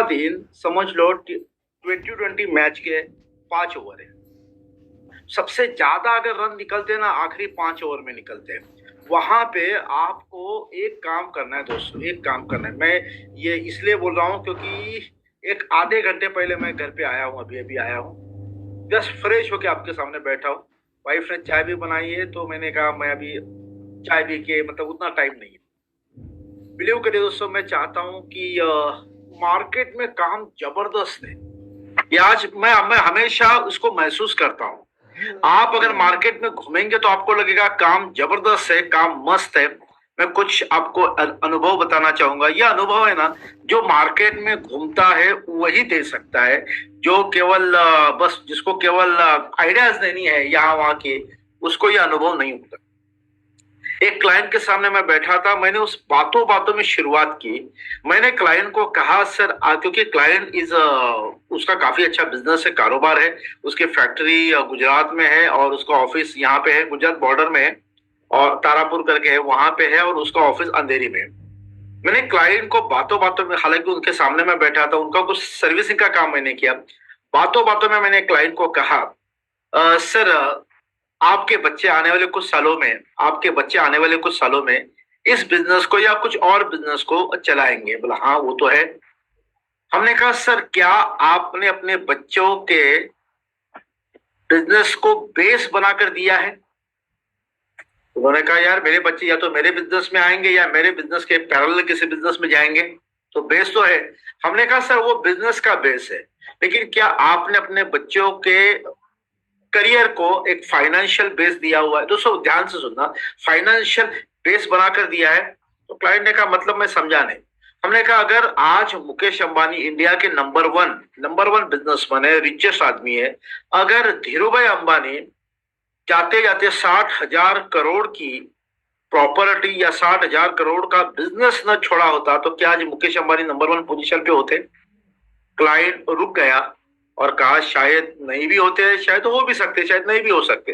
दिन समझ लो 2020 मैच के 5 ओवर है। सबसे ज्यादा अगर रन निकलते हैं ना आखिरी 5 ओवर में निकलते हैं। वहां पे आपको एक काम करना है दोस्तों, एक काम करना है। मैं ये इसलिए बोल रहा हूँ क्योंकि एक आधे घंटे पहले मैं घर पे आया हूँ, अभी अभी आया हूँ, जस्ट फ्रेश होके आपके सामने बैठा हूँ। वाइफ ने चाय भी बनाई है तो मैंने कहा मैं अभी चाय पी के, मतलब उतना टाइम नहीं है। बिलीव करिए दोस्तों, मैं चाहता हूँ कि मार्केट में काम जबरदस्त है। ये आज मैं हमेशा उसको महसूस करता हूँ। आप अगर मार्केट में घूमेंगे तो आपको लगेगा काम जबरदस्त है, काम मस्त है। मैं कुछ आपको अनुभव बताना चाहूंगा। यह अनुभव है ना, जो मार्केट में घूमता है वही दे सकता है। जो केवल बस जिसको केवल आइडियाज देनी है यहाँ वहां के, उसको यह अनुभव नहीं होता। एक क्लाइंट के सामने मैं बैठा था, मैंने उस बातों बातों में शुरुआत की। मैंने क्लाइंट को कहा सर, क्योंकि क्लाइंट उसका काफी अच्छा बिजनेस है, कारोबार है। उसकी फैक्ट्री गुजरात में है और उसका ऑफिस यहाँ पे है, गुजरात बॉर्डर में है और तारापुर करके है, वहां पे है, और उसका ऑफिस अंधेरी में है। मैंने क्लाइंट को बातों बातों में, हालांकि उनके सामने मैं बैठा था, उनका कुछ सर्विसिंग का काम मैंने किया। बातों बातों में मैंने क्लाइंट को कहा, सर आपके बच्चे आने वाले कुछ सालों में, आपके बच्चे आने वाले कुछ सालों में इस बिजनेस को या कुछ और बिजनेस को चलाएंगे। बोला हाँ वो तो है। हमने कहा सर क्या आपने अपने बच्चों के बिजनेस को बेस बनाकर दिया है? उन्होंने कहा यार मेरे बच्चे या तो मेरे बिजनेस में आएंगे या मेरे बिजनेस के पैरेलल किसी बिजनेस में जाएंगे, तो बेस तो है। हमने कहा सर वो बिजनेस का बेस है, लेकिन क्या आपने अपने बच्चों के करियर को एक फाइनेंशियल बेस दिया हुआ है? दोस्तों ध्यान से सुनना, फाइनेंशियल बेस बनाकर दिया है। तो क्लाइंट ने कहा मतलब मैं समझा नहीं। हमने कहा अगर आज मुकेश अंबानी इंडिया के नंबर वन बिजनेसमैन है, रिचेस्ट आदमी है, अगर धीरूभाई अंबानी जाते जाते 60,000 करोड़ की प्रॉपर्टी या 60,000 करोड़ का बिजनेस न छोड़ा होता तो क्या आज Mukesh Ambani number one position पे होते? क्लाइंट रुक गया और कहा शायद नहीं भी होते, शायद हो भी सकते, शायद नहीं भी हो सकते।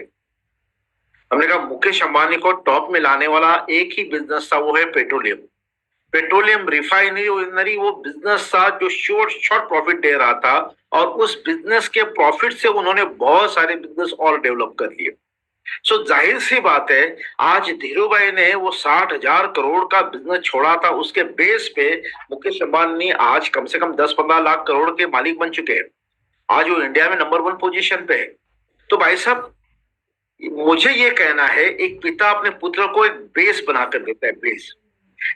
हमने कहा मुकेश अंबानी को टॉप में लाने वाला एक ही बिजनेस था, वो है पेट्रोलियम। पेट्रोलियम रिफाइनरी वो बिजनेस था जो शॉर्ट प्रॉफिट दे रहा था, और उस बिजनेस के प्रॉफिट से उन्होंने बहुत सारे बिजनेस और डेवलप कर लिए। सो जाहिर सी बात है, आज धीरूभाई ने वो 60,000 करोड़ का बिजनेस छोड़ा था, उसके बेस पे मुकेश अंबानी आज कम से कम 10-15 लाख करोड़ के मालिक बन चुके हैं। आज वो इंडिया में नंबर वन पोजीशन पे है। तो भाई साहब मुझे ये कहना है, एक पिता अपने पुत्र को एक बेस बनाकर देता है, बेस।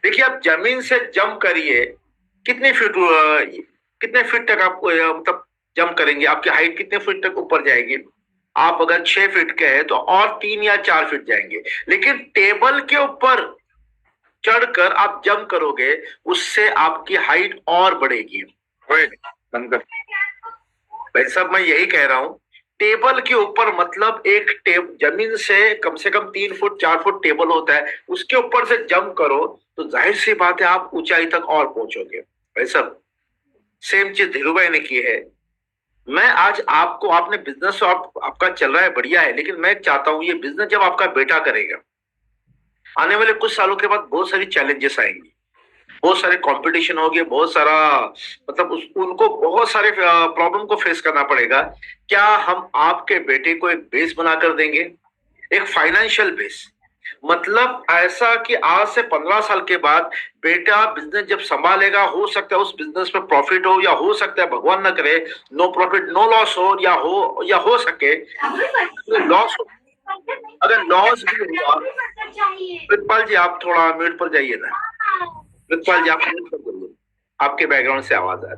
देखिए आप जमीन से जंप करिए, कितने फीट तक आप मतलब जंप करेंगे, आपकी हाइट कितने फीट तक ऊपर जाएगी? आप अगर 6 फीट के हैं तो और 3 या 4 फीट जाएंगे। लेकिन टेबल के ऊपर चढ़कर आप जंप करोगे, उससे आपकी हाइट और बढ़ेगी। भाई साहब मैं यही कह रहा हूं, टेबल के ऊपर मतलब जमीन से कम 3 फुट 4 फुट टेबल होता है, उसके ऊपर से जंप करो तो जाहिर सी बात है आप ऊंचाई तक और पहुंचोगे। भाई साहब सेम चीज धीरूभाई ने की है। मैं आज आपको, आपने बिजनेस तो आपका चल रहा है, बढ़िया है, लेकिन मैं चाहता हूं ये बिजनेस जब आपका बेटा करेगा, आने वाले कुछ सालों के बाद बहुत सारी चैलेंजेस आएंगी, बहुत सारे कंपटीशन होंगे, बहुत सारा मतलब उनको बहुत सारे प्रॉब्लम को फेस करना पड़ेगा। क्या हम आपके बेटे को एक बेस बनाकर देंगे, एक फाइनेंशियल बेस? मतलब ऐसा कि आज से 15 साल के बाद बेटा बिजनेस जब संभालेगा, हो सकता है उस बिजनेस में प्रॉफिट हो, या हो सकता है भगवान न करे नो प्रॉफिट नो लॉस हो, या हो सके लॉस हो। अगर लॉस भी हुआ, प्रितपाल जी आप थोड़ा म्यूट पर जाइए ना। प्रितपाल जी आप म्यूट पर जाइए, आपके बैकग्राउंड से आवाज आ रही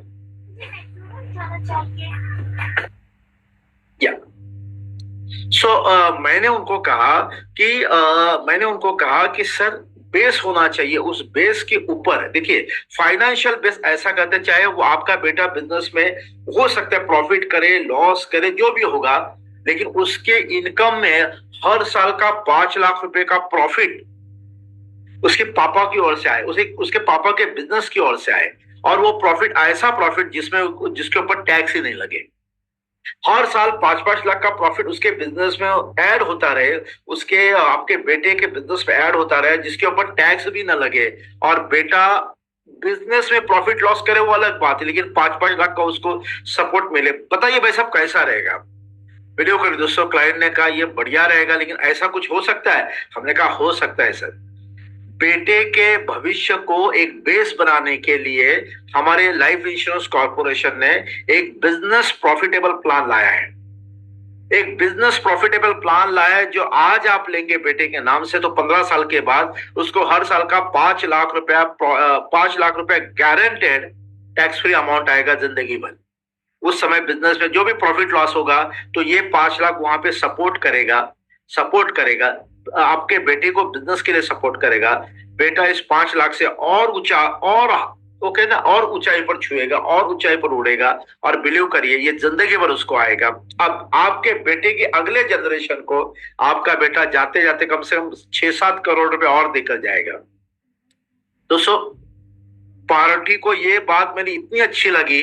है। मैंने उनको कहा कि सर बेस होना चाहिए, उस बेस के ऊपर देखिए फाइनेंशियल बेस ऐसा करते, चाहे वो आपका बेटा बिजनेस में हो सकता है प्रॉफिट करे, लॉस करे, जो भी होगा, लेकिन उसके इनकम में हर साल का 5 लाख रुपए का प्रॉफिट उसके पापा की ओर से आए, उसके पापा के बिजनेस की ओर से आए, और वो प्रॉफिट ऐसा प्रॉफिट जिसके ऊपर टैक्स ही नहीं लगे। हर साल 5-5 लाख का प्रॉफिट उसके बिजनेस में ऐड होता रहे, उसके आपके बेटे के बिजनेस में ऐड होता रहे, जिसके ऊपर टैक्स भी ना लगे, और बेटा बिजनेस में प्रॉफिट लॉस करे वो अलग बात है, लेकिन 5-5 लाख का उसको सपोर्ट मिले, बताइए भाई साहब कैसा रहेगा? वीडियो कर दोस्तों, क्लाइंट ने कहा ये बढ़िया रहेगा, लेकिन ऐसा कुछ हो सकता है? हमने कहा हो सकता है सर। बेटे के भविष्य को एक बेस बनाने के लिए हमारे लाइफ इंश्योरेंस कॉर्पोरेशन ने एक बिजनेस प्रॉफिटेबल प्लान लाया है। एक बिजनेस प्रॉफिटेबल प्लान लाया है जो आज आप लेंगे बेटे के नाम से, तो 15 साल के बाद उसको हर साल का 5 लाख रुपया गारंटेड टैक्स फ्री अमाउंट आएगा जिंदगी भर। उस समय बिजनेस में जो भी प्रॉफिट लॉस होगा तो ये 5 लाख वहां पे सपोर्ट करेगा आपके बेटे को, बिजनेस के लिए सपोर्ट करेगा। बेटा इस 5 लाख से और ऊंचा और ओके ना, और ऊंचाई पर छुएगा, और ऊंचाई पर उड़ेगा, और बिलीव करिए ये जिंदगी भर उसको आएगा। अब आपके बेटे के अगले जनरेशन को आपका बेटा जाते जाते कम से कम 6-7 करोड़ रुपए और देकर जाएगा। दोस्तों, पार्टी को ये बात मेरी इतनी अच्छी लगी,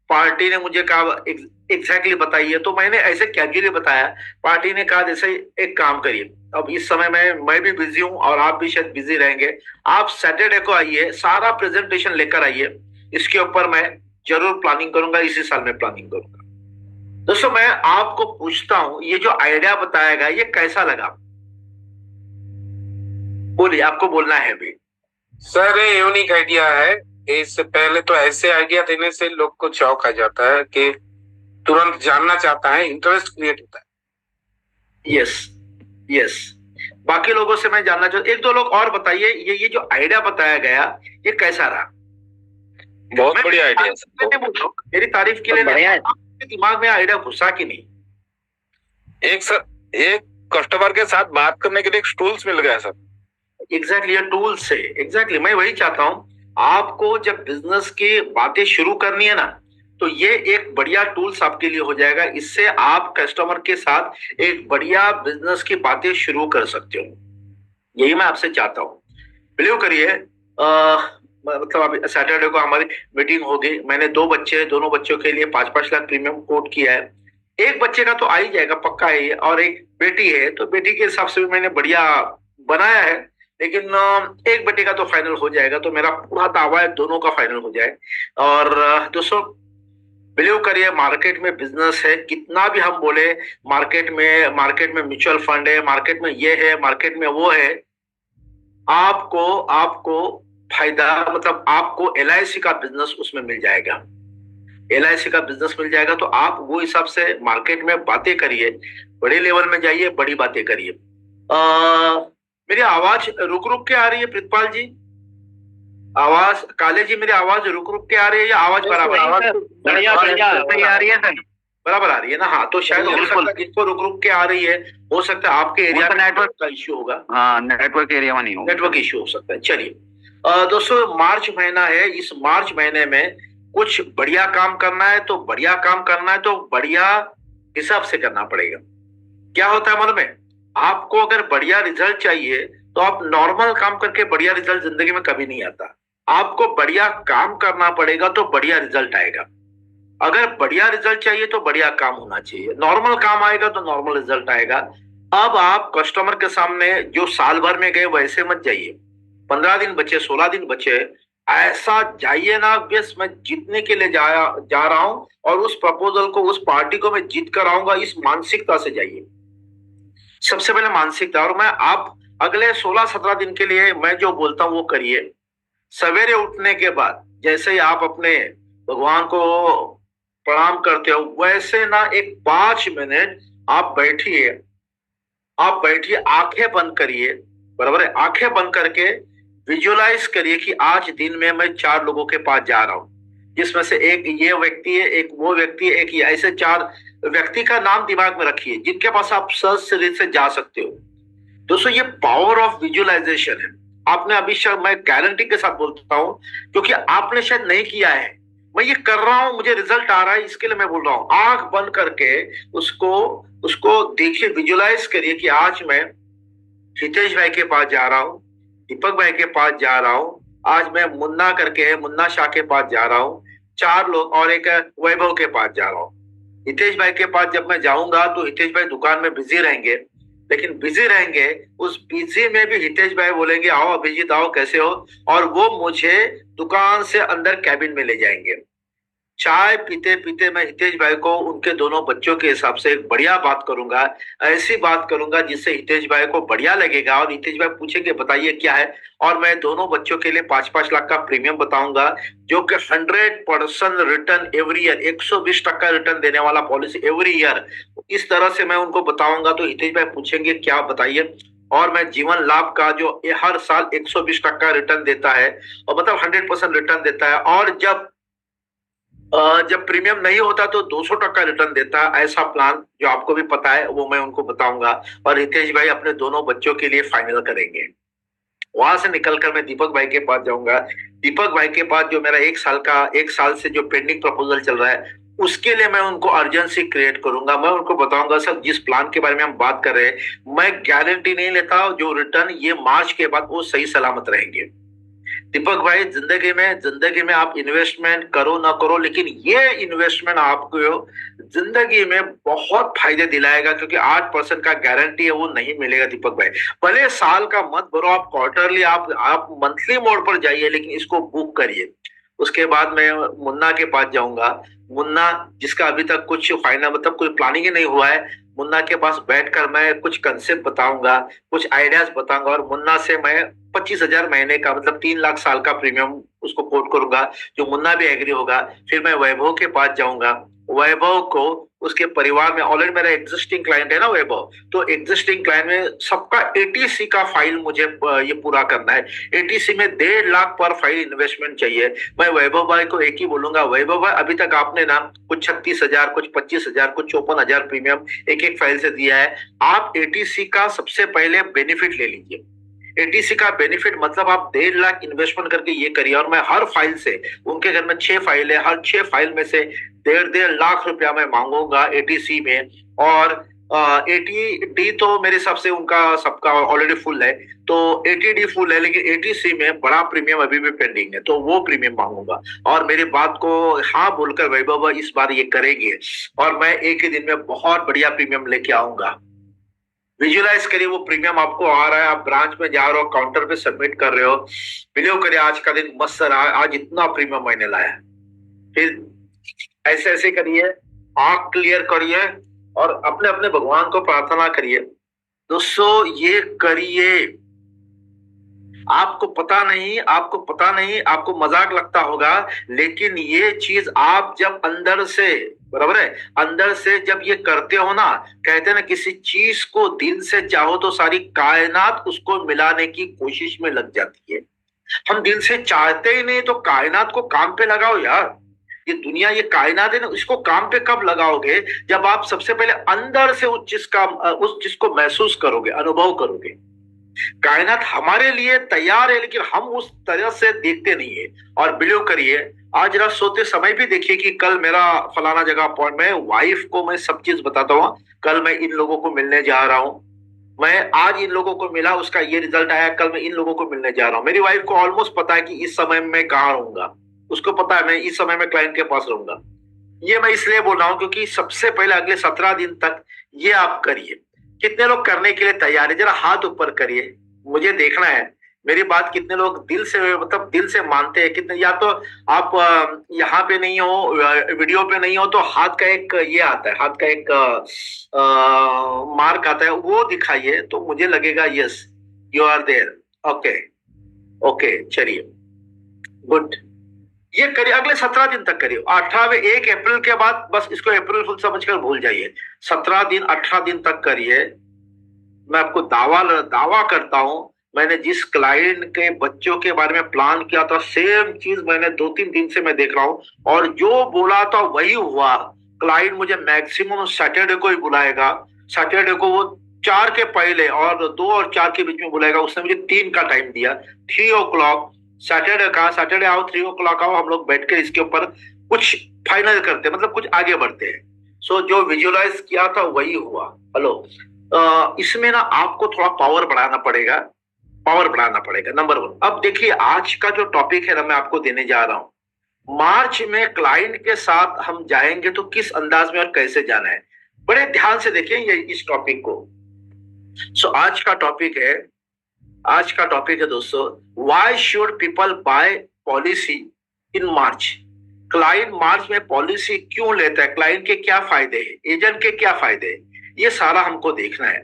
पार्टी ने मुझे कहा एग्जैक्टली बताइए, तो मैंने ऐसे कैजुअली बताया। पार्टी ने कहा जैसे एक काम करिए, अब इस समय मैं भी बिजी हूं और आप भी शायद बिजी रहेंगे, आप सैटरडे को आइए, सारा प्रेजेंटेशन लेकर आइए, इसके ऊपर मैं जरूर प्लानिंग करूंगा, इसी साल में प्लानिंग करूंगा। दोस्तों, मैं आपको पूछता हूं, ये जो आइडिया बताया गया ये कैसा लगा? बोलिए, आपको बोलना है भी। सर ये यूनिक आइडिया है। इससे पहले तो ऐसे आइडिया देने से लोग को चौंक आ जाता है कि तुरंत जानना चाहता है, इंटरेस्ट क्रिएट होता है। यस, बाकी लोगों से मैं जानना चाहता हूँ, 1-2 लोग और बताइए, ये जो आइडिया बताया गया ये कैसा रहा? बहुत बढ़िया आइडिया है। मेरी तारीफ के लिए आपके दिमाग में आइडिया घुसा कि नहीं? एक कस्टमर के साथ बात करने के लिए एक टूल्स मिल गया सर। एग्जैक्टली, टूल से एग्जैक्टली मैं वही चाहता हूं। आपको जब बिजनेस की बातें शुरू करनी है ना, तो ये एक बढ़िया टूल्स आपके लिए हो जाएगा। इससे आप कस्टमर के साथ एक बढ़िया बिजनेस की बातें शुरू कर सकते हो। यही मैं आपसे चाहता हूँ। बिलीव करिए, मतलब अभी सैटरडे को हमारी मीटिंग होगी। मैंने 2 बच्चे, दोनों बच्चों के लिए 5-5 लाख प्रीमियम कोट किया है। एक बच्चे का तो आ ही जाएगा, पक्का है, और एक बेटी है, तो बेटी के हिसाब से भी मैंने बढ़िया बनाया है, लेकिन एक बेटे का तो फाइनल हो जाएगा। तो मेरा पूरा दावा है दोनों का फाइनल हो जाए। और दोस्तों, बिलीव करिए, मार्केट में बिजनेस है, कितना भी हम बोले मार्केट में म्यूचुअल फंड है, मार्केट में ये है, मार्केट में वो है, आपको फायदा, मतलब आपको LIC का बिजनेस उसमें मिल जाएगा। LIC का बिजनेस मिल जाएगा, तो आप वो हिसाब से मार्केट में बातें करिए, बड़े लेवल में जाइए, बड़ी बातें करिए। मेरी आवाज रुक रुक के आ रही है प्रितपाल जी? आवाज, काले जी, मेरी आवाज रुक रुक के आ रही है या आवाज बराबर आ रही है? बराबर आ रही है ना? हाँ, तो शायद हो सकता है जिसको रुक रुक के आ रही है, हो सकता है आपके एरिया में नेटवर्क का इश्यू होगा। हाँ, नेटवर्क एरिया में नहीं होगा, नेटवर्क इश्यू हो सकता है। चलिए दोस्तों, मार्च महीना है, इस मार्च महीने में कुछ बढ़िया काम करना है, तो बढ़िया हिसाब से करना पड़ेगा। क्या होता है मालूम है? आपको अगर बढ़िया रिजल्ट चाहिए तो आप नॉर्मल काम करके बढ़िया रिजल्ट जिंदगी में कभी नहीं आता। आपको बढ़िया काम करना पड़ेगा तो बढ़िया रिजल्ट आएगा। अगर बढ़िया रिजल्ट चाहिए तो बढ़िया काम होना चाहिए, नॉर्मल काम आएगा तो नॉर्मल रिजल्ट आएगा। अब आप कस्टमर के सामने जो साल भर में गए वैसे मत जाइए। 15 दिन बचे, 16 दिन बचे, ऐसा जाइए ना, बस मैं जीतने के लिए जा रहा हूं और उस प्रपोजल को, उस पार्टी को मैं जीत कर आऊंगा, इस मानसिकता से जाइए। सबसे पहले मानसिकता। और मैं आप अगले 16-17 दिन के लिए मैं जो बोलता हूं वो करिए। सवेरे उठने के बाद जैसे ही आप अपने भगवान को प्रणाम करते हो, वैसे ना एक 5 मिनट आप बैठिए, आंखें बंद करिए, बराबर है? आंखें बंद करके विजुअलाइज करिए कि आज दिन में मैं 4 लोगों के पास जा रहा हूं, जिसमें से एक ये व्यक्ति है, एक वो व्यक्ति है, एक ये, ऐसे 4 व्यक्ति का नाम दिमाग में रखिए जिनके पास आप सहज शरीर से जा सकते हो। दोस्तों, ये पावर ऑफ विजुअलाइजेशन है। आपने अभी शायद, मैं गारंटी के साथ बोलता हूं क्योंकि आपने शायद नहीं किया है, मैं ये कर रहा हूं, मुझे रिजल्ट आ रहा है, इसके लिए मैं बोल रहा हूं। आंख बंद करके उसको देखिए, विजुअलाइज करिए कि आज मैं हितेश भाई के पास जा रहा हूं, दीपक भाई के पास जा रहा हूं, आज मैं मुन्ना शाह के पास जा रहा हूं, 4 लोग, और एक वैभव के पास जा रहा हूं। हितेश भाई के पास जब मैं जाऊंगा तो हितेश भाई दुकान में बिजी रहेंगे, लेकिन बिजी रहेंगे। उस बिजी में भी हितेश भाई बोलेंगे आओ अभिजीत आओ कैसे हो, और वो मुझे दुकान से अंदर कैबिन में ले जाएंगे। चाय पीते पीते मैं हितेश भाई को उनके दोनों बच्चों के हिसाब से एक बढ़िया बात करूंगा, ऐसी बात करूंगा जिससे हितेश भाई को बढ़िया लगेगा। और हितेश भाई पूछेंगे बताइए क्या है, और मैं दोनों बच्चों के लिए 5-5 लाख का प्रीमियम बताऊंगा, जो कि 100% रिटर्न एवरी ईयर, 120% रिटर्न देने वाला पॉलिसी एवरी ईयर, इस तरह से मैं उनको बताऊंगा। तो हितेश भाई पूछेंगे क्या बताइए, और मैं जीवन लाभ का जो हर साल 120% रिटर्न देता है, और मतलब 100% रिटर्न देता है, और जब प्रीमियम नहीं होता तो 200% रिटर्न देता है, ऐसा प्लान जो आपको भी पता है वो मैं उनको बताऊंगा। और हितेश भाई अपने दोनों बच्चों के लिए फाइनल करेंगे। वहां से निकलकर मैं दीपक भाई के पास जाऊंगा। दीपक भाई के पास जो मेरा 1 साल से जो पेंडिंग प्रपोजल चल रहा है, उसके लिए मैं उनको अर्जेंसी क्रिएट करूंगा। मैं उनको बताऊंगा सर जिस प्लान के बारे में हम बात कर रहे हैं, मैं गारंटी नहीं लेता जो रिटर्न ये मार्च के बाद वो सही सलामत रहेंगे। दीपक भाई जिंदगी में आप इन्वेस्टमेंट करो ना करो, लेकिन ये इन्वेस्टमेंट आपको जिंदगी में बहुत फायदे दिलाएगा, क्योंकि 8% का गारंटी है वो नहीं मिलेगा दीपक भाई। भले साल का मत भरो, आप क्वार्टरली आप मंथली मोड पर जाइए, लेकिन इसको बुक करिए। उसके बाद मैं मुन्ना के पास जाऊंगा। मुन्ना जिसका अभी तक कुछ फाइनल मतलब कोई प्लानिंग ही नहीं हुआ है, मुन्ना के पास बैठकर मैं कुछ कंसेप्ट बताऊंगा, कुछ आइडियाज बताऊंगा, और मुन्ना से मैं 25,000 महीने का मतलब 3 लाख साल का प्रीमियम उसको कोट करूंगा, जो मुन्ना भी एग्री होगा। फिर मैं वैभव के पास जाऊंगा। वैभव को उसके परिवार में ऑलरेडी मेरा एग्जिस्टिंग क्लाइंट है ना वैभव, तो एग्जिस्टिंग क्लाइंट में सबका एटीसी का फाइल मुझे ये पूरा करना है। एटीसी में 1.5 लाख पर फाइल इन्वेस्टमेंट चाहिए। मैं वैभव भाई को एक ही बोलूंगा, वैभव भाई अभी तक आपने ना कुछ 36,000, कुछ 25,000, कुछ 54,000 प्रीमियम एक फाइल से दिया है। आप एटीसी का सबसे पहले बेनिफिट ले लीजिए। एटीसी का बेनिफिट मतलब आप 1.5 लाख इन्वेस्टमेंट करके ये करिए, और मैं हर फाइल से, उनके घर में 6 फाइल है, हर 6 फाइल में से 1.5 लाख रुपया मैं मांगूंगा एटीसी में। और एटीडी तो मेरे हिसाब से उनका सबका ऑलरेडी फुल है, तो एटीडी फुल है, लेकिन एटीसी में बड़ा प्रीमियम अभी भी पेंडिंग है, तो वो प्रीमियम मांगूंगा। और मेरी बात को हाँ बोलकर वैभव इस बार ये करेंगे, और मैं एक ही दिन में बहुत बढ़िया प्रीमियम लेके आऊंगा। विजुलाइज करिए वो प्रीमियम आपको आ रहा है, आप ब्रांच में जा रहे हो, काउंटर पे सबमिट कर रहे हो, बिलीव करिए आज का दिन मस्त रहा, आज इतना प्रीमियम मैंने लाया। फिर ऐसे ऐसे करिए, आंख क्लियर करिए, और अपने अपने भगवान को प्रार्थना करिए। दोस्तों ये करिए। आपको पता नहीं, आपको मजाक लगता होगा, लेकिन ये चीज आप जब अंदर से, बराबर है, अंदर से जब ये करते हो ना, कहते हैं ना किसी चीज को दिल से चाहो तो सारी कायनात उसको मिलाने की कोशिश में लग जाती है। हम दिल से चाहते ही नहीं, तो कायनात को काम पे लगाओ यार। ये दुनिया, ये कायनात है ना, इसको काम पे कब लगाओगे? जब आप सबसे पहले अंदर से उस चीज को महसूस करोगे, अनुभव करोगे। कायनात हमारे लिए तैयार है, लेकिन हम उस तरह से देखते नहीं है। और बिलीव करिए, आज रात सोते समय भी देखिए कि कल मेरा फलाना जगह अपॉइंटमेंट है, वाइफ को मैं सब चीज बताता हूँ, कल मैं इन लोगों को मिलने जा रहा हूँ, मैं आज इन लोगों को मिला, उसका ये रिजल्ट आया, कल मैं इन लोगों को मिलने जा रहा हूँ। मेरी वाइफ को ऑलमोस्ट पता है कि इस समय मैं कहाँ रहूंगा, उसको पता है मैं इस समय में क्लाइंट के पास रहूंगा। ये मैं इसलिए बोल रहा हूँ क्योंकि सबसे पहले अगले 17 दिन तक ये आप करिए। कितने लोग करने के लिए तैयार है? जरा हाथ ऊपर करिए, मुझे देखना है मेरी बात कितने लोग दिल से, मतलब दिल से मानते हैं कितने। या तो आप यहाँ पे नहीं हो, वीडियो पे नहीं हो, तो हाथ का एक ये आता है, हाथ का एक मार्क आता है, वो दिखाइए, तो मुझे लगेगा yes you are there. Okay चलिए, गुड। ये करिए, अगले 17 दिन तक करिए। 1 अप्रैल के बाद बस इसको अप्रैल फुल समझकर भूल जाइए। 17 दिन 18 दिन तक करिए। मैं आपको दावा करता हूं, मैंने जिस क्लाइंट के बच्चों के बारे में प्लान किया था, सेम चीज मैंने 2-3 दिन से मैं देख रहा हूं, और जो बोला था वही हुआ। क्लाइंट मुझे मैक्सिमम सैटरडे को ही बुलाएगा। सैटरडे को वो 4 के पहले और 2 और 4 के बीच में बुलाएगा। उसने मुझे 3 का टाइम दिया, 3 o'clock सैटरडे आओ, 3 o'clock आओ, हम लोग बैठ कर इसके ऊपर कुछ फाइनल करते हैं, मतलब कुछ आगे बढ़ते हैं। सो जो विजुअलाइज किया था वही हुआ। हेलो, इसमें ना आपको थोड़ा पावर बढ़ाना पड़ेगा, नंबर 1। अब देखिए आज का जो टॉपिक है ना, मैं आपको देने जा रहा हूं। मार्च में क्लाइंट के साथ हम जाएंगे तो किस अंदाज में और कैसे जाना है, बड़े ध्यान से देखिए इस टॉपिक को। आज का टॉपिक है दोस्तों, why should people buy policy in March. Client March में पॉलिसी क्यों लेता है, क्लाइंट के क्या फायदे हैं, एजेंट के क्या फायदे हैं, ये सारा हमको देखना है।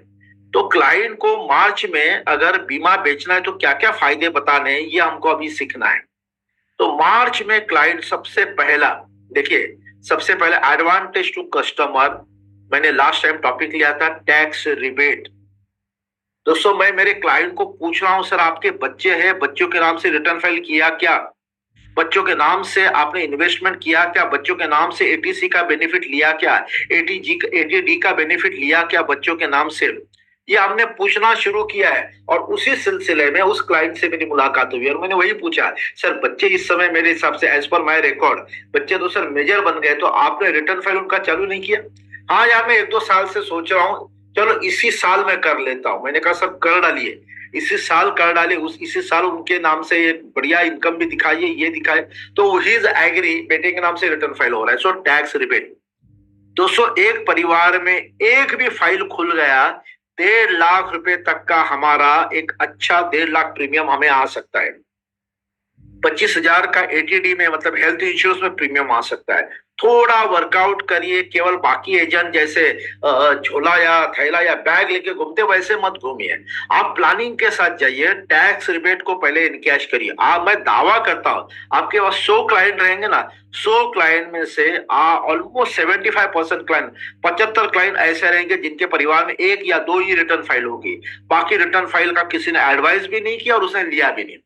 तो क्लाइंट को मार्च में अगर बीमा बेचना है तो क्या क्या फायदे बताने हैं, ये हमको अभी सीखना है। तो मार्च में क्लाइंट सबसे पहला देखिए, सबसे पहले एडवांटेज टू कस्टमर, मैंने लास्ट टाइम टॉपिक लिया था टैक्स रिबेट। दोस्तों मैं मेरे क्लाइंट को पूछ रहा हूं, सर आपके बच्चे हैं, बच्चों के नाम से रिटर्न फाइल किया क्या, बच्चों के नाम से आपने इन्वेस्टमेंट किया क्या, बच्चों के नाम से एटीसी का बेनिफिट लिया क्या, एटीडी का बेनिफिट लिया क्या बच्चों के नाम से, ये हमने पूछना शुरू किया है। और उसी सिलसिले में उस क्लाइंट से मेरी मुलाकात हुई और मैंने वही पूछा, सर बच्चे इस समय मेरे हिसाब से एज पर माय रिकॉर्ड बच्चे तो सर मेजर बन गए, तो आपने रिटर्न फाइल उनका चालू नहीं किया। हाँ यार मैं 1-2 साल से सोच रहा हूँ, चलो इसी साल में कर लेता हूँ। मैंने कहा सर कर डालिए, इसी साल कर डालिए, इसी साल उनके नाम से एक बढ़िया इनकम भी दिखाइए, ये दिखाए। तो ही इज एग्री, बेटे के नाम से रिटर्न फाइल हो रहा है। सो टैक्स रिबेट दोस्तों, एक परिवार में एक भी फाइल खुल गया 1.5 लाख रुपए तक का हमारा एक अच्छा 1.5 लाख प्रीमियम हमें आ सकता है। 25,000 का एटीडी में मतलब हेल्थ इंश्योरेंस में प्रीमियम आ सकता है। थोड़ा वर्कआउट करिए, केवल बाकी एजेंट जैसे झोला या थैला या बैग लेके घूमते वैसे मत घूमिए, आप प्लानिंग के साथ जाइए। टैक्स रिबेट को पहले इनकैश करिए। मैं दावा करता हूं आपके पास 100 क्लाइंट रहेंगे ना, 100 क्लाइंट में से ऑलमोस्ट 75% क्लाइंट, 75 क्लाइंट ऐसे रहेंगे जिनके परिवार में 1 या 2 ही रिटर्न फाइल होगी। बाकी रिटर्न फाइल का किसी ने एडवाइस भी नहीं किया और उसने लिया भी नहीं।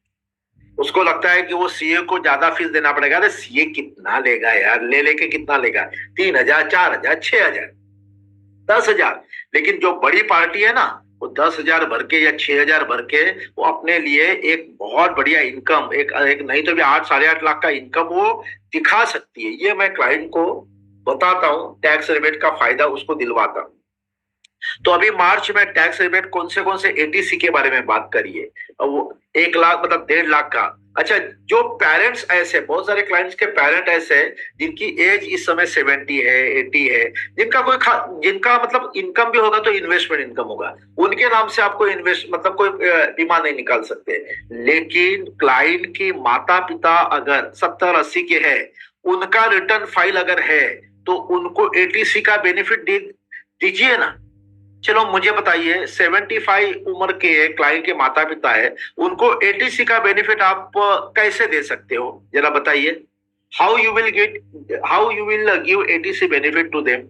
उसको लगता है कि वो सीए को ज्यादा फीस देना पड़ेगा। अरे सीए कितना लेगा यार, ले लेके कितना लेगा, 3,000, 4,000, 6,000, 10,000। लेकिन जो बड़ी पार्टी है ना, वो 10,000 भर के या 6,000 भर के वो अपने लिए एक बहुत बढ़िया इनकम, एक नहीं तो भी 8, 8.5 लाख का इनकम वो दिखा सकती है। ये मैं क्लाइंट को बताता हूँ, टैक्स रिबेट का फायदा उसको दिलवाता हूँ। तो अभी मार्च में टैक्स रिबेट कौन से एटीसी के बारे में बात करिए। वो 1 लाख मतलब 1.5 लाख का। अच्छा, जो पेरेंट्स ऐसे, बहुत सारे क्लाइंट्स के पेरेंट ऐसे जिनकी एज इस समय 70 है, 80 है, जिनका मतलब इनकम भी होगा तो इन्वेस्टमेंट इनकम होगा, उनके नाम से आपको इन्वेस्ट मतलब कोई बीमा नहीं निकाल सकते। लेकिन क्लाइंट की माता पिता अगर 70-80 के है, उनका रिटर्न फाइल अगर है तो उनको एटीसी का बेनिफिट दीजिए ना। चलो मुझे बताइए, 75 उम्र के क्लाइंट के माता पिता है, उनको एटीसी का बेनिफिट आप कैसे दे सकते हो, जरा बताइए। How you will give ATC benefit to them,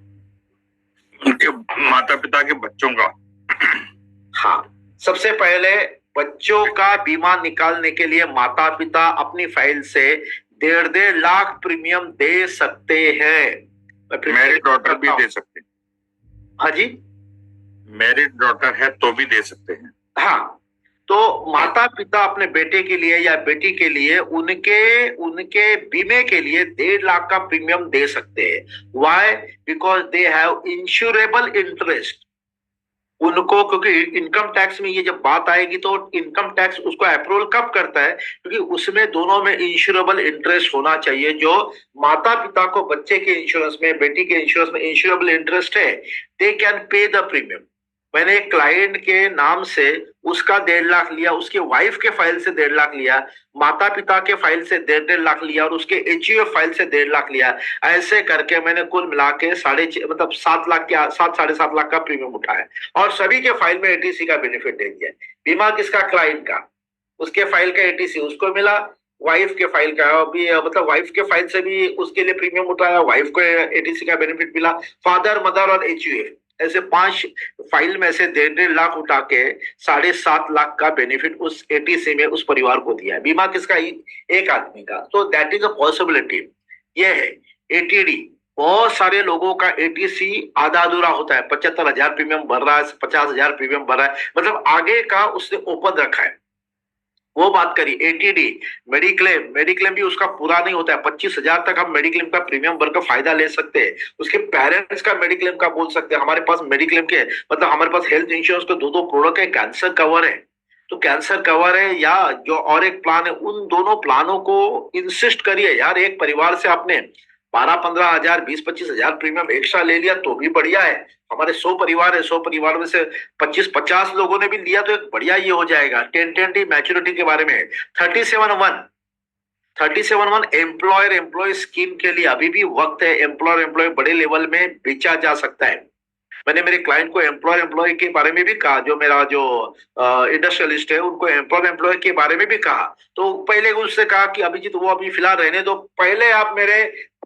उनके माता पिता के बच्चों का। हाँ, सबसे पहले बच्चों का बीमा निकालने के लिए माता पिता अपनी फाइल से 1.5 लाख प्रीमियम दे सकते हैं। मैरिड डॉटर भी दे सकते हैं। हाँ जी, मैरिड डॉटर है तो भी दे सकते हैं। हाँ, तो माता पिता अपने बेटे के लिए या बेटी के लिए उनके बीमे के लिए 1.5 लाख का प्रीमियम दे सकते हैं। Why? Because they have insurable interest. उनको, क्योंकि इनकम टैक्स में ये जब बात आएगी तो इनकम टैक्स उसको अप्रूवल कब करता है, क्योंकि उसमें दोनों में इंश्योरेबल इंटरेस्ट होना चाहिए। जो माता पिता को बच्चे के इंश्योरेंस में, बेटी के इंश्योरेंस में इंश्योरेबल इंटरेस्ट है, they can pay the premium. मैंने एक क्लाइंट के नाम से उसका 1.5 लाख लिया, उसके वाइफ के फाइल से 1.5 लाख लिया, माता पिता के फाइल से 1.5 लाख लिया और उसके एचयूएफ फाइल से 1.5 लाख लिया। ऐसे करके मैंने कुल मिला के 7 लाख के 7-7.5 लाख का प्रीमियम उठाया और सभी के फाइल में एटीसी का बेनिफिट दे दिया। बीमा किसका? क्लाइंट का। उसके फाइल का एटीसी उसको मिला, वाइफ के फाइल का भी मतलब वाइफ के फाइल से भी उसके लिए प्रीमियम उठाया, वाइफ को एटीसी का बेनिफिट मिला, फादर, मदर और एचयूएफ, ऐसे 5 फाइल में से 1.5 लाख उठा के 7.5 लाख का बेनिफिट उस एटीसी में उस परिवार को दिया है। बीमा किसका? एक आदमी का। तो दैट इज अ पॉसिबिलिटी। ये है एटीडी। बहुत सारे लोगों का एटीसी आधा अधूरा होता है, 75,000 प्रीमियम भर रहा है, 50,000 प्रीमियम भर रहा है, मतलब आगे का उसने ओपन रखा है। वो बात करी एटीडी। मेडिक्लेम भी उसका पूरा नहीं होता है। 25,000 तक हम मेडिक्लेम का प्रीमियम भरकर फायदा ले सकते हैं। उसके पेरेंट्स का मेडिक्लेम का बोल सकते हैं। हमारे पास मेडिक्लेम के मतलब हमारे पास हेल्थ इंश्योरेंस के 2 प्रोडक्ट है, कैंसर कवर है, तो कैंसर कवर है या जो और एक प्लान है, उन दोनों प्लानों को इंसिस्ट करिए यार। एक परिवार से आपने 12-15 हजार, 20-25 हजार प्रीमियम एक्स्ट्रा ले लिया तो भी बढ़िया है। हमारे 100 परिवार है, 100 परिवार में से 25-50 लोगों ने भी लिया तो एक बढ़िया ये हो जाएगा। 10-10 मैच्योरिटी के बारे में 37-1 एम्प्लॉयर एम्प्लॉय स्कीम के लिए अभी भी वक्त है। एम्प्लॉयर एम्प्लॉय बड़े लेवल में बेचा जा सकता है। मैंने मेरे क्लाइंट को एम्प्लॉयर एम्प्लॉय के बारे में भी कहा, जो मेरा जो इंडस्ट्रियलिस्ट है उनको एम्प्लॉयर एम्प्लॉय के बारे में भी कहा। तो पहले उससे कहा कि अभिजीत वो अभी फिलहाल रहने दो, पहले आप मेरे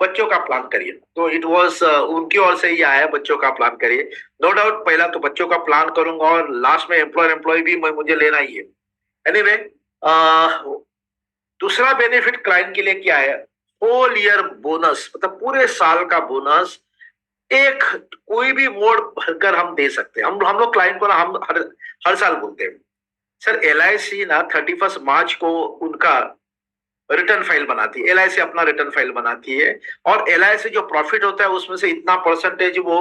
बच्चों का प्लान करिए। तो इट वाज उनकी ओर से ही आया, बच्चों का प्लान करिए। नो डाउट पहला तो बच्चों का प्लान करूंगा और लास्ट में एम्प्लॉयर एम्प्लॉय भी मुझे लेना ही है। एनीवे, दूसरा बेनिफिट क्लाइंट के लिए क्या है, होल ईयर बोनस, मतलब पूरे साल का बोनस एक कोई भी मोड भरकर हम दे सकते हैं। हम लोग क्लाइंट को ना हम हर साल बोलते हैं सर LIC ना 31 मार्च को उनका रिटर्न फाइल बनाती है। LIC अपना रिटर्न फाइल बनाती है और LIC जो प्रॉफिट होता है उसमें से इतना परसेंटेज वो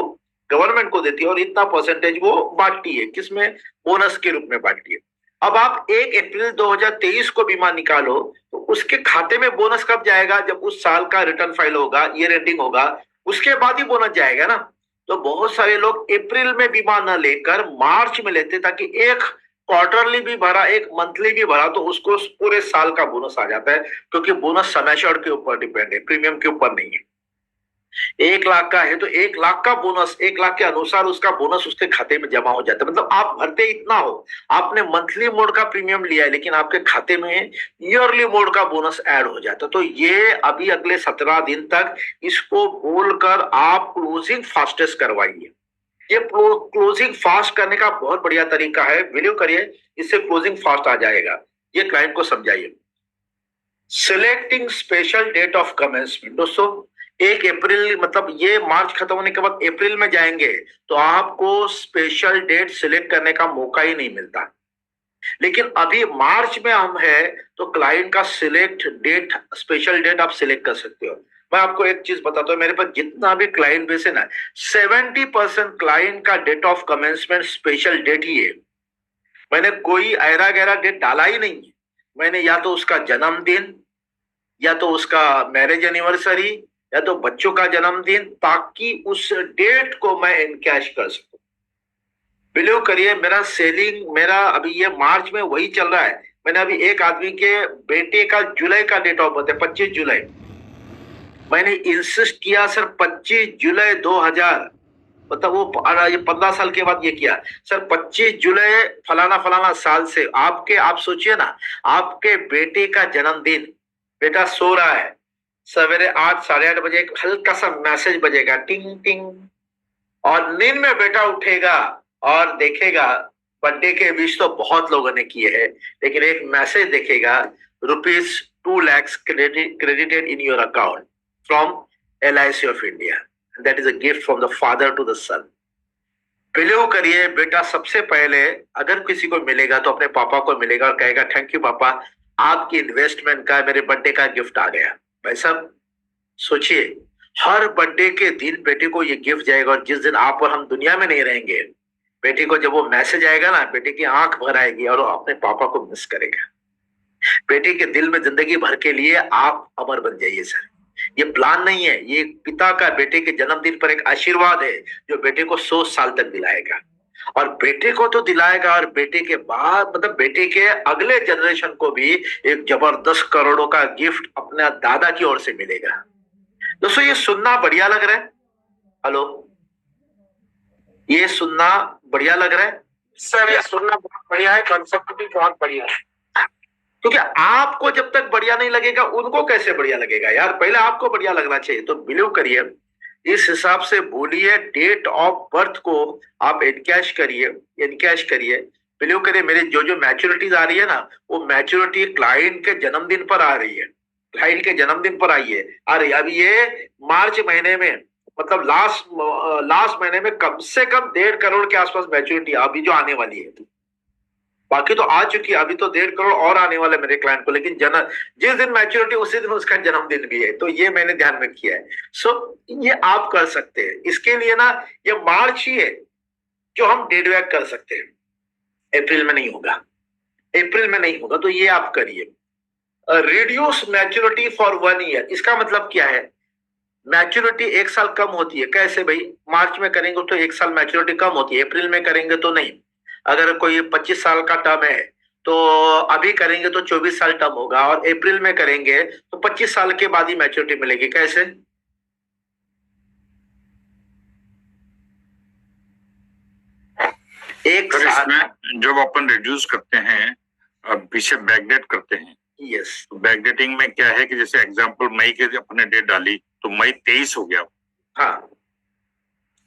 गवर्नमेंट को देती है और इतना परसेंटेज वो बांटती है, किसमें, बोनस के रूप में बांटती है। अब आप 1 अप्रैल 2023 को बीमा निकालो तो उसके खाते में बोनस कब जाएगा, जब उस साल का रिटर्न फाइल होगा, ईयर एंडिंग होगा, उसके बाद ही बोनस जाएगा ना। तो बहुत सारे लोग अप्रैल में बीमा न लेकर मार्च में लेते ताकि एक क्वार्टरली भी भरा, एक मंथली भी भरा तो उसको पूरे साल का बोनस आ जाता है, क्योंकि बोनस सम एश्योर्ड के ऊपर डिपेंड है, प्रीमियम के ऊपर नहीं है। 1 लाख का है तो 1 लाख का बोनस, 1 लाख के अनुसार उसका बोनस उसके खाते में जमा हो जाता है। मतलब आप भरते इतना हो, आपने मंथली मोड का प्रीमियम लिया है लेकिन आपके खाते में ईयरली मोड का बोनस ऐड हो जाता है। तो ये अभी अगले 17 दिन तक इसको बोलकर आप क्लोजिंग फास्टेस्ट करवाइए। ये क्लोजिंग फास्ट करने का बहुत बढ़िया तरीका है, बिलीव करिए इससे क्लोजिंग फास्ट आ जाएगा। ये क्लाइंट को समझाइए। Selecting special date of commencement, दोस्तों 1 अप्रैल, मतलब ये मार्च खत्म होने के बाद अप्रैल में जाएंगे तो आपको स्पेशल डेट सिलेक्ट करने का मौका ही नहीं मिलता। लेकिन अभी मार्च में हम है तो क्लाइंट का सिलेक्ट डेट, स्पेशल डेट आप सिलेक्ट कर सकते हो। मैं आपको एक चीज बताता हूँ, मेरे पास जितना भी क्लाइंट बेस है ना, 70% क्लाइंट का date of commencement special date ही है। मैंने कोई ऐरा गैरा डेट डाला ही नहीं है। मैंने या तो उसका जन्मदिन, या तो उसका मैरिज एनिवर्सरी, या तो बच्चों का जन्मदिन, ताकि उस डेट को मैं इनकैश कर सकूं। बिलीव करिए मेरा सेलिंग, मेरा अभी ये मार्च में वही चल रहा है। मैंने अभी एक आदमी के बेटे का जुलाई का डेट ऑफ बर्थ है, 25 जुलाई। मैंने इंसिस्ट किया सर 25 जुलाई 2000, मतलब वो ये 15 साल के बाद ये किया सर 25 जुलाई फलाना फलाना साल से आपके, आप सोचिए ना, आपके बेटे का जन्मदिन, बेटा सो रहा है, सवेरे 8 साढ़े 8 बजे एक हल्का सा मैसेज बजेगा, टिंग टिंग, और नींद में बेटा उठेगा और देखेगा बर्थडे के विश तो बहुत लोगों ने किए हैं, लेकिन एक मैसेज देखेगा, ₹2 lakhs credited in your account from LIC of India. That is a gift from the father to the son. Believe करिए बेटा सबसे पहले अगर किसी को मिलेगा तो अपने पापा को मिलेगा और कहेगा थैंक यू पापा, आपकी इन्वेस्टमेंट का मेरे बर्थडे का गिफ्ट आ गया। भाई साहब सोचिए, हर बर्थडे के दिन बेटे को ये गिफ्ट जाएगा और जिस दिन आप और हम दुनिया में नहीं रहेंगे, बेटे को जब वो मैसेज आएगा ना, बेटे की आंख भर आएगी और वो अपने पापा को मिस करेगा। बेटे के दिल में जिंदगी भर के लिए आप अमर बन जाइए सर। ये प्लान नहीं है, ये पिता का बेटे के जन्मदिन पर एक आशीर्वाद है जो बेटे को 100 साल तक दिलाएगा, और बेटे को तो दिलाएगा और बेटे के बाद, मतलब बेटे के अगले जनरेशन को भी एक जबरदस्त करोड़ों का गिफ्ट अपने दादा की ओर से मिलेगा। दोस्तों ये सुनना बढ़िया लग रहा है? हेलो, ये सुनना बढ़िया लग रहा है? सर ये सुनना बहुत बढ़िया है, कॉन्सेप्ट भी बहुत बढ़िया है। क्योंकि आपको जब तक बढ़िया नहीं लगेगा उनको कैसे बढ़िया लगेगा यार, पहले आपको बढ़िया लगना चाहिए। तो बिलीव करिए इस हिसाब से बोलिए, डेट ऑफ बर्थ को आप इनकैश करिए। बिलीव करिए मेरे जो मैच्योरिटीज आ रही है ना, वो मैच्योरिटी क्लाइंट के जन्मदिन पर आ रही है, क्लाइंट के जन्मदिन पर आई है। अरे अभी ये मार्च महीने में, मतलब लास्ट महीने में कम से कम 1.5 करोड़ के आसपास मैच्योरिटी अभी जो आने वाली है। बाकी तो आ चुकी है, अभी तो 1.5 करोड़ और आने वाले मेरे क्लाइंट को, लेकिन जिस दिन मैच्योरिटी उसी दिन उसका जन्मदिन भी है। तो ये मैंने ध्यान में किया है। सो ये आप कर सकते हैं। इसके लिए ना ये मार्च ही है जो हम डेट बैक कर सकते हैं, अप्रैल में नहीं होगा, अप्रैल में नहीं होगा। तो ये आप करिए। रिड्यूस मैच्योरिटी फॉर 1 ईयर, इसका मतलब क्या है? मैच्योरिटी 1 साल कम होती है। कैसे भाई? मार्च में करेंगे तो 1 साल मैच्योरिटी कम होती है, अप्रैल में करेंगे तो नहीं। अगर कोई 25 साल का टर्म है तो अभी करेंगे तो 24 साल टर्म होगा, और अप्रैल में करेंगे तो 25 साल के बाद ही मैच्योरिटी मिलेगी। कैसे? एक सर साल। इसमें जब अपन रिड्यूस करते हैं, अब पीछे बैकडेट करते हैं, यस। तो बैकडेटिंग में क्या है कि जैसे एग्जांपल मई के अपने डेट डाली तो मई 23 हो गया, हाँ,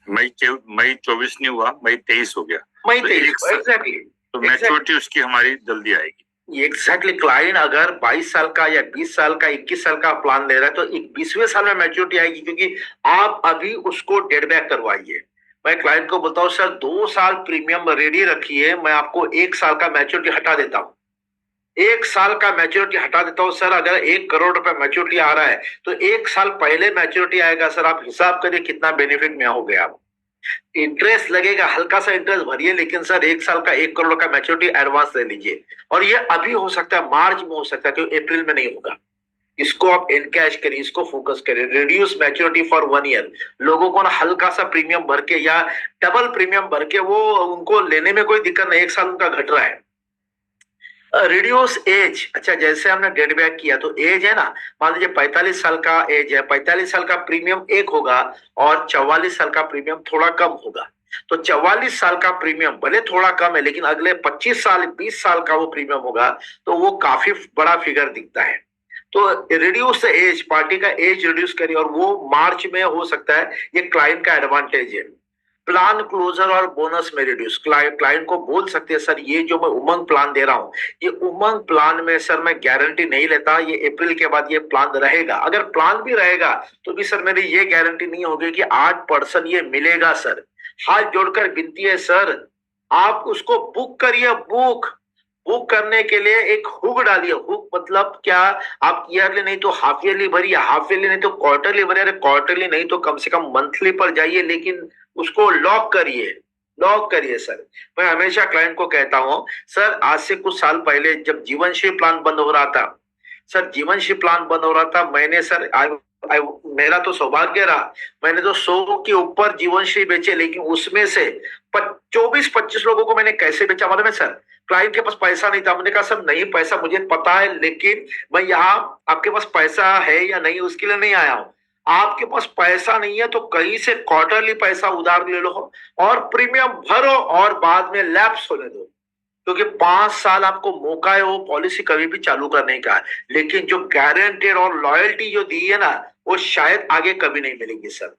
मई 24 नहीं हुआ, मई 23 हो गया, मई तो 23। एग्जैक्टली। तो मैच्योरिटी उसकी हमारी जल्दी आएगी। एग्जैक्टली। क्लाइंट अगर 22 साल का या 20 साल का 21 साल का प्लान ले रहा है तो 21वें साल में मैच्योरिटी आएगी, क्योंकि आप अभी उसको डेड बैक करवाइए। मैं क्लाइंट को बोलता हूँ सर 2 साल प्रीमियम रेडी रखिए, मैं आपको 1 साल का मैच्योरिटी हटा देता हूँ, 1 साल का मैच्योरिटी हटा देता हूँ। सर अगर 1 करोड़ रुपए मैच्योरिटी आ रहा है तो 1 साल पहले मैच्योरिटी आएगा। सर आप हिसाब करिए कितना बेनिफिट में हो गया। इंटरेस्ट लगेगा, हल्का सा इंटरेस्ट भरिए, लेकिन सर 1 साल का 1 करोड़ का मैच्योरिटी एडवांस ले लीजिए। और ये अभी हो सकता है, मार्च में हो सकता है, क्योंकि अप्रैल में नहीं होगा। इसको आप एनकैश करिए, इसको फोकस करिए। Reduce maturity for 1 year. लोगों को ना हल्का सा प्रीमियम भर के या डबल प्रीमियम भर के वो उनको लेने में कोई दिक्कत नहीं, 1 साल उनका घट रहा है। Reduce age. अच्छा, जैसे हमने डेड बैक किया तो एज है ना, मान लीजिए 45 साल का एज है, 45 साल का प्रीमियम 1 होगा और 44 साल का प्रीमियम थोड़ा कम होगा। तो 44 साल का प्रीमियम भले थोड़ा कम है, लेकिन अगले 25 साल 20 साल का वो प्रीमियम होगा, तो वो काफी बड़ा फिगर दिखता है। तो रिड्यूस एज, पार्टी का एज रिड्यूस करिए, और वो मार्च में हो सकता है। ये क्लाइंट का एडवांटेज है। प्लान क्लोजर और बोनस में रिड्यूस। क्लाइंट को बोल सकते हैं सर ये जो मैं उमंग प्लान दे रहा हूं, ये उमंग प्लान में सर मैं गारंटी नहीं लेता, ये अप्रैल के बाद ये प्लान रहेगा। अगर प्लान भी रहेगा तो भी सर मेरी ये गारंटी नहीं होगी कि 8% ये मिलेगा। सर हाथ जोड़कर विनती है सर, आप उसको बुक करिए। बुक करने के लिए एक हुक डालिए। हुक मतलब क्या? आप ईयरली नहीं तो हाफ ईयरली भरिए, हाफ ईयरली नहीं तो क्वार्टरली भरिए, अरे क्वार्टरली नहीं तो कम से कम मंथली पर जाइए, लेकिन उसको लॉक करिए सर। मैं हमेशा क्लाइंट को कहता हूं सर, आज से कुछ साल पहले जब जीवनश्री प्लान बंद हो रहा था, मैंने सर मेरा तो सौभाग्य रहा, मैंने तो 100 के ऊपर जीवनश्री बेचे, लेकिन उसमें से 24-25 लोगों को मैंने कैसे बेचा मालूम है सर? क्लाइंट के पास पैसा नहीं था। मैंने कहा सर नहीं, पैसा मुझे पता है, लेकिन मैं यहाँ आपके पास पैसा है या नहीं उसके लिए नहीं आया हूं। आपके पास पैसा नहीं है तो कहीं से क्वार्टरली पैसा उधार ले लो और प्रीमियम भरो और बाद में लैप्स होने दो, क्योंकि 5 साल आपको मौका है वो पॉलिसी कभी भी चालू करने का। लेकिन जो गारंटेड और लॉयल्टी जो दी है ना, वो शायद आगे कभी नहीं मिलेगी। सर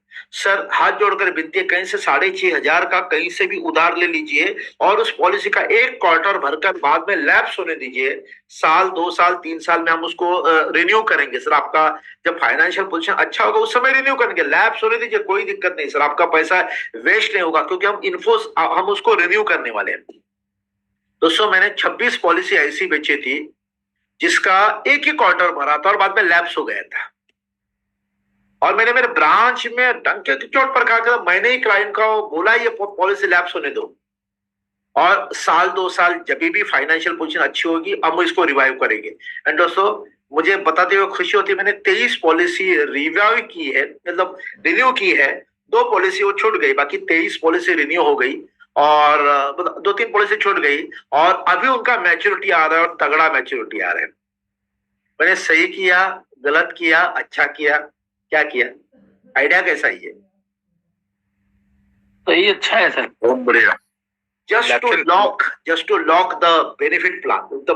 हाथ जोड़कर विनती है, कहीं से 6,500 का कहीं से भी उधार ले लीजिए और उस पॉलिसी का 1 क्वार्टर भरकर बाद में लैप्स होने दीजिए। साल 2 साल 3 साल में हम उसको रिन्यू करेंगे। सर आपका जब फाइनेंशियल पोजीशन अच्छा होगा उस समय रिन्यू करेंगे, लैप्स होने दीजिए, कोई दिक्कत नहीं सर, आपका पैसा वेस्ट नहीं होगा, क्योंकि हम उसको रिन्यू करने वाले हैं। दोस्तों मैंने 26 पॉलिसी ऐसी बेची थी जिसका 1 ही क्वार्टर भरा था और बाद में लैप्स हो गया था, और मैंने मेरे ब्रांच में डंके की चोट पर कहा, मैंने ही क्लाइंट को बोला ये पॉलिसी लैप्स होने दो, और साल 2 साल जब भी फाइनेंशियल पोजीशन अच्छी होगी हम इसको रिवाइव करेंगे। एंड दोस्तों मुझे बताते हुए खुशी होती है, मैंने 23 पॉलिसी रिवाइव की है, मतलब रिन्यू की है। 2 पॉलिसी वो छूट गई, बाकी 23 पॉलिसी रिन्यू हो गई, और 2-3 पॉलिसी छूट गई, और अभी उनका मैच्योरिटी आ रहा है और तगड़ा मैच्योरिटी आ रहा है। मैंने सही किया, गलत किया, अच्छा किया, क्या किया? आइडिया कैसा ही है? सही, अच्छा है सर, बहुत बढ़िया। just to lock the benefit plan, the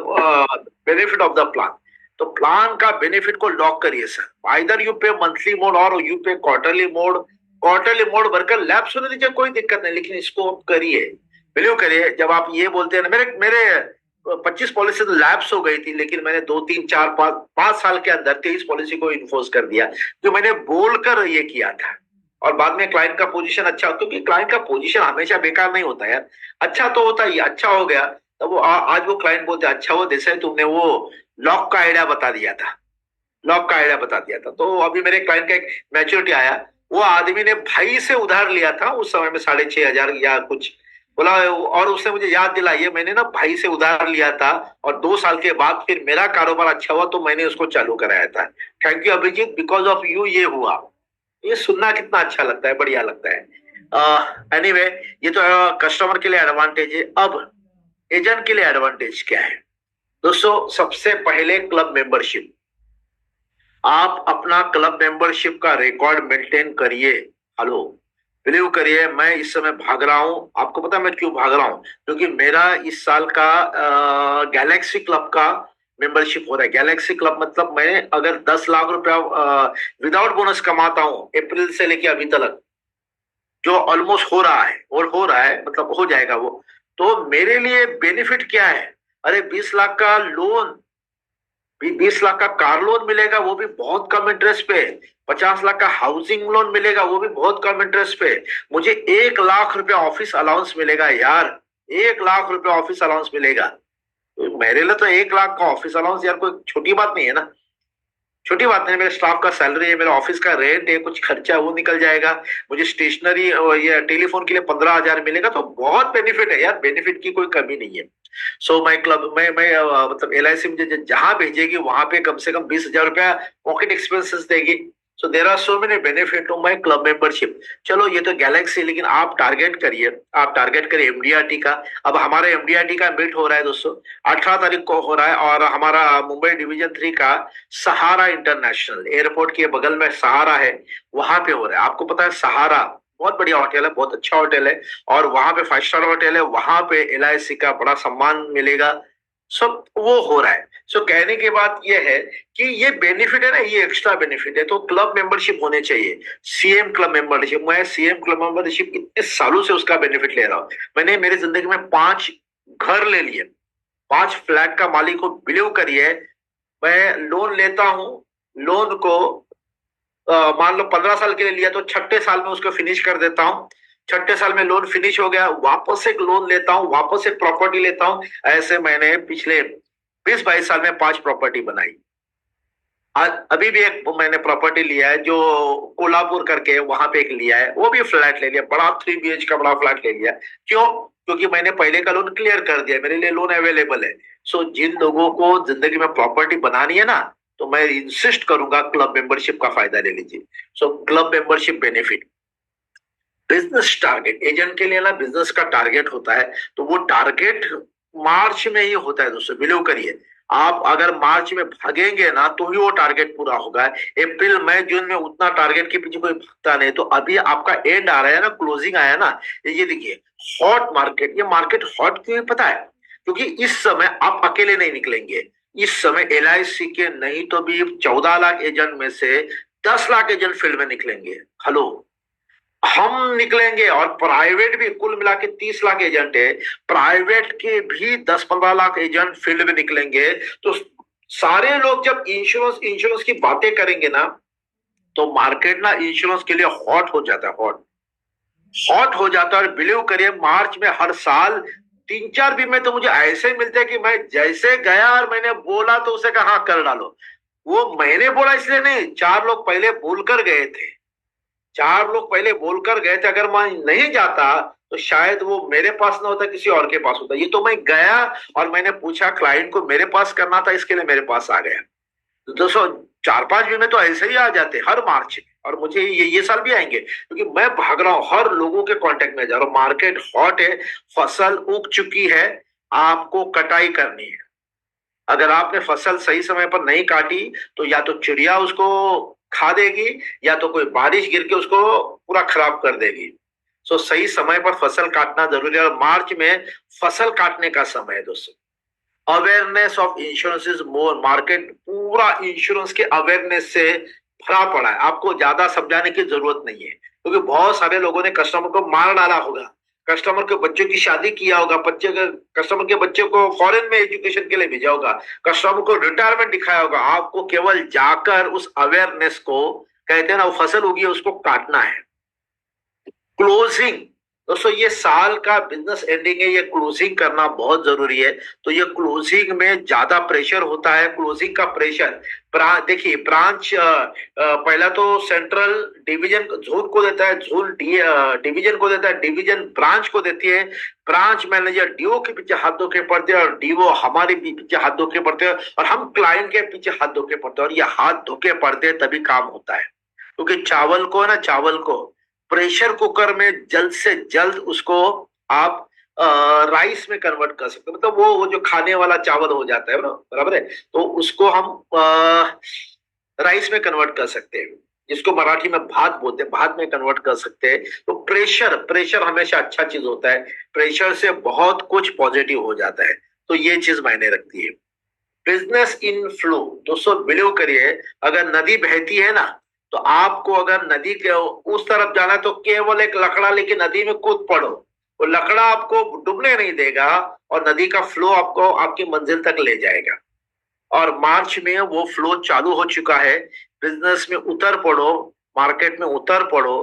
benefit of the plan. तो प्लान का बेनिफिट को लॉक करिए सर। आइदर यू पे मंथली मोड और यू पे क्वार्टरली मोड भरकर लैप्स होने दीजिए, कोई दिक्कत नहीं, लेकिन इसको करिए, बिलीव करिए। जब आप ये बोलते हैं ना, मेरे 25 पॉलिसी तो लैप्स हो गई थी, लेकिन मैंने 2, 3, 4, 5 साल के अंदर 23 पॉलिसी को इन्फोर्स कर दिया, जो मैंने बोलकर ये किया था। और बाद में क्लाइंट का पोजीशन अच्छा, क्योंकि क्लाइंट का पोजीशन हमेशा बेकार नहीं होता यार, अच्छा तो होता ही, अच्छा हो गया तब वो आज वो क्लाइंट बोलते अच्छा वो जैसे तुमने वो लॉक का आइडिया बता दिया था। तो अभी मेरे क्लाइंट का एक मैच्योरिटी आया, वो आदमी ने भाई से उधार लिया था उस समय में 6,500 या कुछ बोला, और उसने मुझे याद दिलाई है, मैंने ना भाई से उधार लिया था और 2 साल के बाद फिर मेरा कारोबार अच्छा हुआ तो मैंने उसको चालू कराया था। Thank you Abhijit, because of you ये हुआ। ये सुनना कितना अच्छा लगता है, बढ़िया लगता है। एनीवे ये तो कस्टमर के लिए एडवांटेज है। अब एजेंट के लिए एडवांटेज क्या है दोस्तों? सबसे पहले क्लब मेंबरशिप। आप अपना क्लब मेंबरशिप का रिकॉर्ड मेंटेन करिए। हेलो, बिलीव करिए, मैं इस समय भाग रहा हूं। आपको पता है मैं क्यों भाग रहा हूं? क्योंकि मेरा इस साल का गैलेक्सी क्लब का मेंबरशिप हो रहा है। गैलेक्सी क्लब मतलब मैं अगर 10 लाख रुपया विदाउट बोनस कमाता हूं अप्रैल से लेके अभी तक, जो ऑलमोस्ट हो रहा है और हो रहा है, मतलब हो जाएगा वो, तो मेरे लिए बेनिफिट क्या है? अरे 20 लाख का लोन, 20 लाख का कार लोन मिलेगा, वो भी बहुत कम इंटरेस्ट पे। 50 लाख का हाउसिंग लोन मिलेगा, वो भी बहुत कम इंटरेस्ट पे। मुझे 1 लाख रुपया ऑफिस अलाउंस मिलेगा यार, 1 लाख रुपया ऑफिस अलाउंस मिलेगा। तो मेरे लिए तो 1 लाख का ऑफिस अलाउंस यार कोई छोटी बात नहीं है ना, छोटी बात नहीं। मेरे स्टाफ का सैलरी है, मेरे ऑफिस का रेंट है, कुछ खर्चा वो निकल जाएगा, मुझे स्टेशनरी या टेलीफोन के लिए 15,000 मिलेगा, तो बहुत बेनिफिट है यार, बेनिफिट की कोई कमी नहीं है। सो माई क्लब मैं मतलब LIC मुझे जहां भेजेगी वहां पे कम से कम 20,000 रुपया पॉकेट एक्सपेंसेस देगी। So there are so many benefit to my club membership. चलो ये तो गैलेक्सी, लेकिन आप टारगेट करिए, आप टारगेट करिए MDRT का। अब हमारे MDRT का मीट हो रहा है दोस्तों, 18 तारीख को हो रहा है, और हमारा मुंबई डिवीजन 3 का सहारा इंटरनेशनल एयरपोर्ट के बगल में सहारा है, वहां पे हो रहा है। आपको पता है सहारा बहुत बढ़िया होटल है, बहुत अच्छा होटल है, और वहां पे 5 स्टार होटल है, वहां पे LIC का बड़ा सम्मान मिलेगा। सब वो हो रहा है। सो कहने की बात ये है कि ये बेनिफिट है ना, ये एक्स्ट्रा बेनिफिट है, तो क्लब मेंबरशिप होने चाहिए। CM क्लब मेंबरशिप, मैं CM क्लब मेंबरशिप इतने सालों से उसका बेनिफिट ले रहा हूं। मैंने मेरी जिंदगी में 5 घर ले लिए, 5 फ्लैट का मालिक को बिलीव करिए। मैं लोन लेता हूं, लोन को मान लो 15 साल के लिए लिया, तो 6ठे साल में उसको फिनिश कर देता हूं। 6ठे साल में लोन फिनिश हो गया, वापस एक लोन लेता हूं, वापस एक प्रॉपर्टी लेता हूं। ऐसे मैंने पिछले 20-22 साल में 5 प्रॉपर्टी बनाई। अभी भी एक मैंने प्रॉपर्टी लिया है जो कोल्हापुर करके, वहां पे एक लिया है, वो भी फ्लैट ले लिया, बड़ा 3 BH का बड़ा फ्लैट ले लिया। क्यों? क्योंकि मैंने पहले का लोन क्लियर कर दिया, मेरे लिए लोन अवेलेबल है। सो जिन लोगों को जिंदगी में प्रॉपर्टी बनानी है ना, तो मैं इंसिस्ट करूंगा क्लब मेंबरशिप का फायदा ले लीजिए। So club membership benefit. Business target, agent के लिए ना बिजनेस का टारगेट होता है, तो वो टारगेट मार्च में ही होता है दोस्तों, बिलीव करिए। आप अगर मार्च में भागेंगे ना तो ही वो टारगेट पूरा होगा। अप्रैल मई जून में उतना टारगेट के पीछे कोई भागता नहीं। तो अभी आपका एंड आ रहा है ना, क्लोजिंग आया ना, ये देखिए हॉट मार्केट। ये मार्केट हॉट क्यों है पता है? क्योंकि इस समय आप अकेले नहीं निकलेंगे। इस समय LIC के नहीं तो भी 14 लाख एजेंट में से 10 लाख एजेंट फील्ड में निकलेंगे। हेलो, हम निकलेंगे, और प्राइवेट भी कुल मिला के 30 लाख एजेंट है, प्राइवेट के भी 10-15 लाख एजेंट फील्ड में निकलेंगे। तो सारे लोग जब इंश्योरेंस की बातें करेंगे ना, तो मार्केट ना इंश्योरेंस के लिए हॉट हो जाता है, हॉट हो जाता है। और बिलीव करिए मार्च में हर साल 3-4 दिन में तो मुझे ऐसे मिलते हैं कि मैं जैसे गया और मैंने बोला तो उसे कहा कर डालो। वो मैंने बोला इसलिए नहीं, 4 लोग पहले बोलकर गए थे, 4 लोग पहले बोलकर गए थे। अगर मैं नहीं जाता तो शायद वो मेरे पास ना होता, किसी और के पास होता। ये तो मैं गया और मैंने पूछा, क्लाइंट को मेरे पास करना था, इसके लिए मेरे पास आ गया। तो दोस्तों 4-5 दिन में तो ऐसे ही आ जाते हर मार्च में, और मुझे ये साल भी आएंगे, क्योंकि मैं भाग रहा हूं, हर लोगों के कांटेक्ट में जा रहा हूं। मार्केट हॉट है, फसल उग चुकी है, आपको कटाई करनी है। अगर आपने फसल सही समय पर नहीं काटी तो या तो चिड़िया उसको खा देगी, या तो कोई बारिश गिर के उसको पूरा खराब कर देगी। सो सही समय पर फसल काटना जरूरी है, और मार्च में फसल काटने का समय है दोस्तों। Awareness of insurance is more. Market पूरा इंश्योरेंस के अवेयरनेस से भरा पड़ा है, आपको ज्यादा समझाने की जरूरत नहीं है, क्योंकि बहुत सारे लोगों ने कस्टमर को मार डाला होगा, कस्टमर के बच्चों की शादी किया होगा, कस्टमर के बच्चे को फॉरेन में एजुकेशन के लिए भेजा होगा, कस्टमर को रिटायरमेंट दिखाया होगा। आपको केवल जाकर उस अवेयरनेस को, कहते हैं ना, वो फसल होगी उसको काटना है। क्लोजिंग दोस्तों, ये साल का बिजनेस एंडिंग है, ये क्लोजिंग करना बहुत जरूरी है। तो ये क्लोजिंग में ज्यादा प्रेशर होता है, क्लोजिंग का प्रेशर। देखिए ब्रांच पहला तो सेंट्रल डिवीजन जोन को देता है, जोन डिवीजन को देता है, डिवीजन ब्रांच को देती है, ब्रांच मैनेजर DO के पीछे हाथ धो के पड़ते हैं, और DO हमारे पीछे हाथ धो के पड़ते हैं, और हम क्लाइंट के पीछे हाथ धो के पड़ते हैं, और ये हाथ धो के पड़ते हैं तभी काम होता है। क्योंकि चावल को है ना, चावल को प्रेशर कुकर में जल्द से जल्द उसको आप राइस में कन्वर्ट कर सकते हैं, मतलब वो जो खाने वाला चावल हो जाता है ना, बराबर है, तो उसको हम राइस में कन्वर्ट कर सकते हैं, जिसको मराठी में भात बोलते हैं, भात में कन्वर्ट कर सकते हैं। तो प्रेशर प्रेशर हमेशा अच्छा चीज होता है, प्रेशर से बहुत कुछ पॉजिटिव हो जाता है, तो ये चीज मायने रखती है। बिजनेस इन फ्लो, दोस्तों बिलीव करिए, अगर नदी बहती है ना, तो आपको अगर नदी के उस तरफ जाना है तो केवल एक लकड़ा लेके नदी में कूद पड़ो, वो लकड़ा आपको डूबने नहीं देगा और नदी का फ्लो आपको आपकी मंजिल तक ले जाएगा। और मार्च में वो फ्लो चालू हो चुका है, बिजनेस में उतर पड़ो, मार्केट में उतर पड़ो,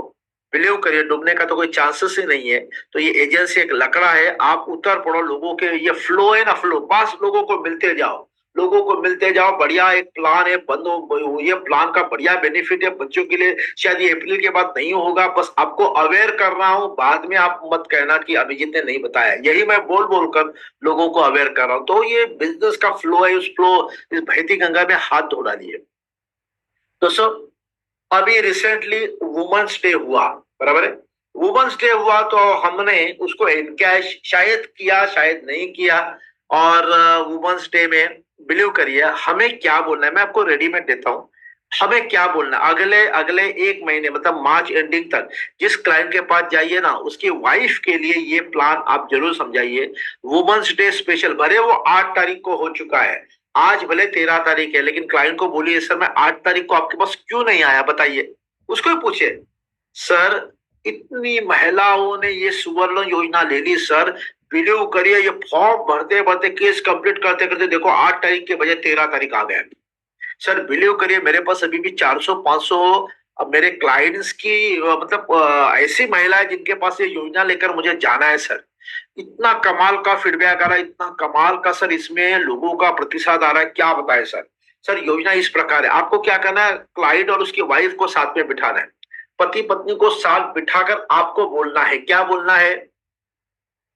बिलीव करिए डूबने का तो कोई चांसेस ही नहीं है। तो ये एजेंसी एक लकड़ा है, आप उतर पड़ो, लोगों के ये फ्लो है ना, फ्लो पास लोगों को मिलते जाओ, लोगों को मिलते जाओ, बढ़िया एक प्लान है, ये प्लान का बढ़िया बेनिफिट है बच्चों के लिए, शायद ये अप्रैल के बाद नहीं होगा, बस आपको अवेयर कर रहा हूं, बाद में आप मत कहना कि अभिजीत ने नहीं बताया, यही मैं बोल बोल कर लोगों को अवेयर कर रहा हूं। तो ये बिजनेस का फ्लो है, उस फ्लो इस बहती गंगा में हाथ धो डालिए। दोस्तों अभी रिसेंटली वुमेन्स डे हुआ, बराबर है, वुमेन्स डे हुआ तो हमने उसको एनकैश शायद किया शायद नहीं किया, और वुमेन्स डे में बिलीव करिए हमें क्या बोलना है, मैं आपको रेडीमेड देता हूं, हमें क्या बोलना है, अगले अगले एक महीने मतलब मार्च एंडिंग तक जिस क्लाइंट के पास जाइए ना, उसकी वाइफ के लिए ये प्लान आप जरूर समझाइए। वुमेन्स डे स्पेशल, भले वो 8 तारीख को हो चुका है, आज भले 13 तारीख है, लेकिन क्लाइंट को बोलिए सर मैं 8 तारीख को आपके पास क्यों नहीं आया बताइए, उसको ही पूछे सर इतनी महिलाओं ने ये सुवर्ण योजना ले ली सर, बिलीव करिए ये फॉर्म भरते भरते केस कंप्लीट करते करते देखो 8 तारीख के बजाय 13 तारीख आ गया सर, बिलीव करिए मेरे पास अभी भी 400-500 मेरे क्लाइंट्स की मतलब ऐसी महिलाएं जिनके पास ये योजना लेकर मुझे जाना है सर, इतना कमाल का फीडबैक आ रहा है, इतना कमाल का सर इसमें लोगों का प्रतिसाद आ रहा है, क्या बताए सर। सर योजना इस प्रकार है, आपको क्या करना है, क्लाइंट और उसकी वाइफ को साथ में बिठाना है, पति पत्नी को साथ बिठाकर आपको बोलना है, क्या बोलना है,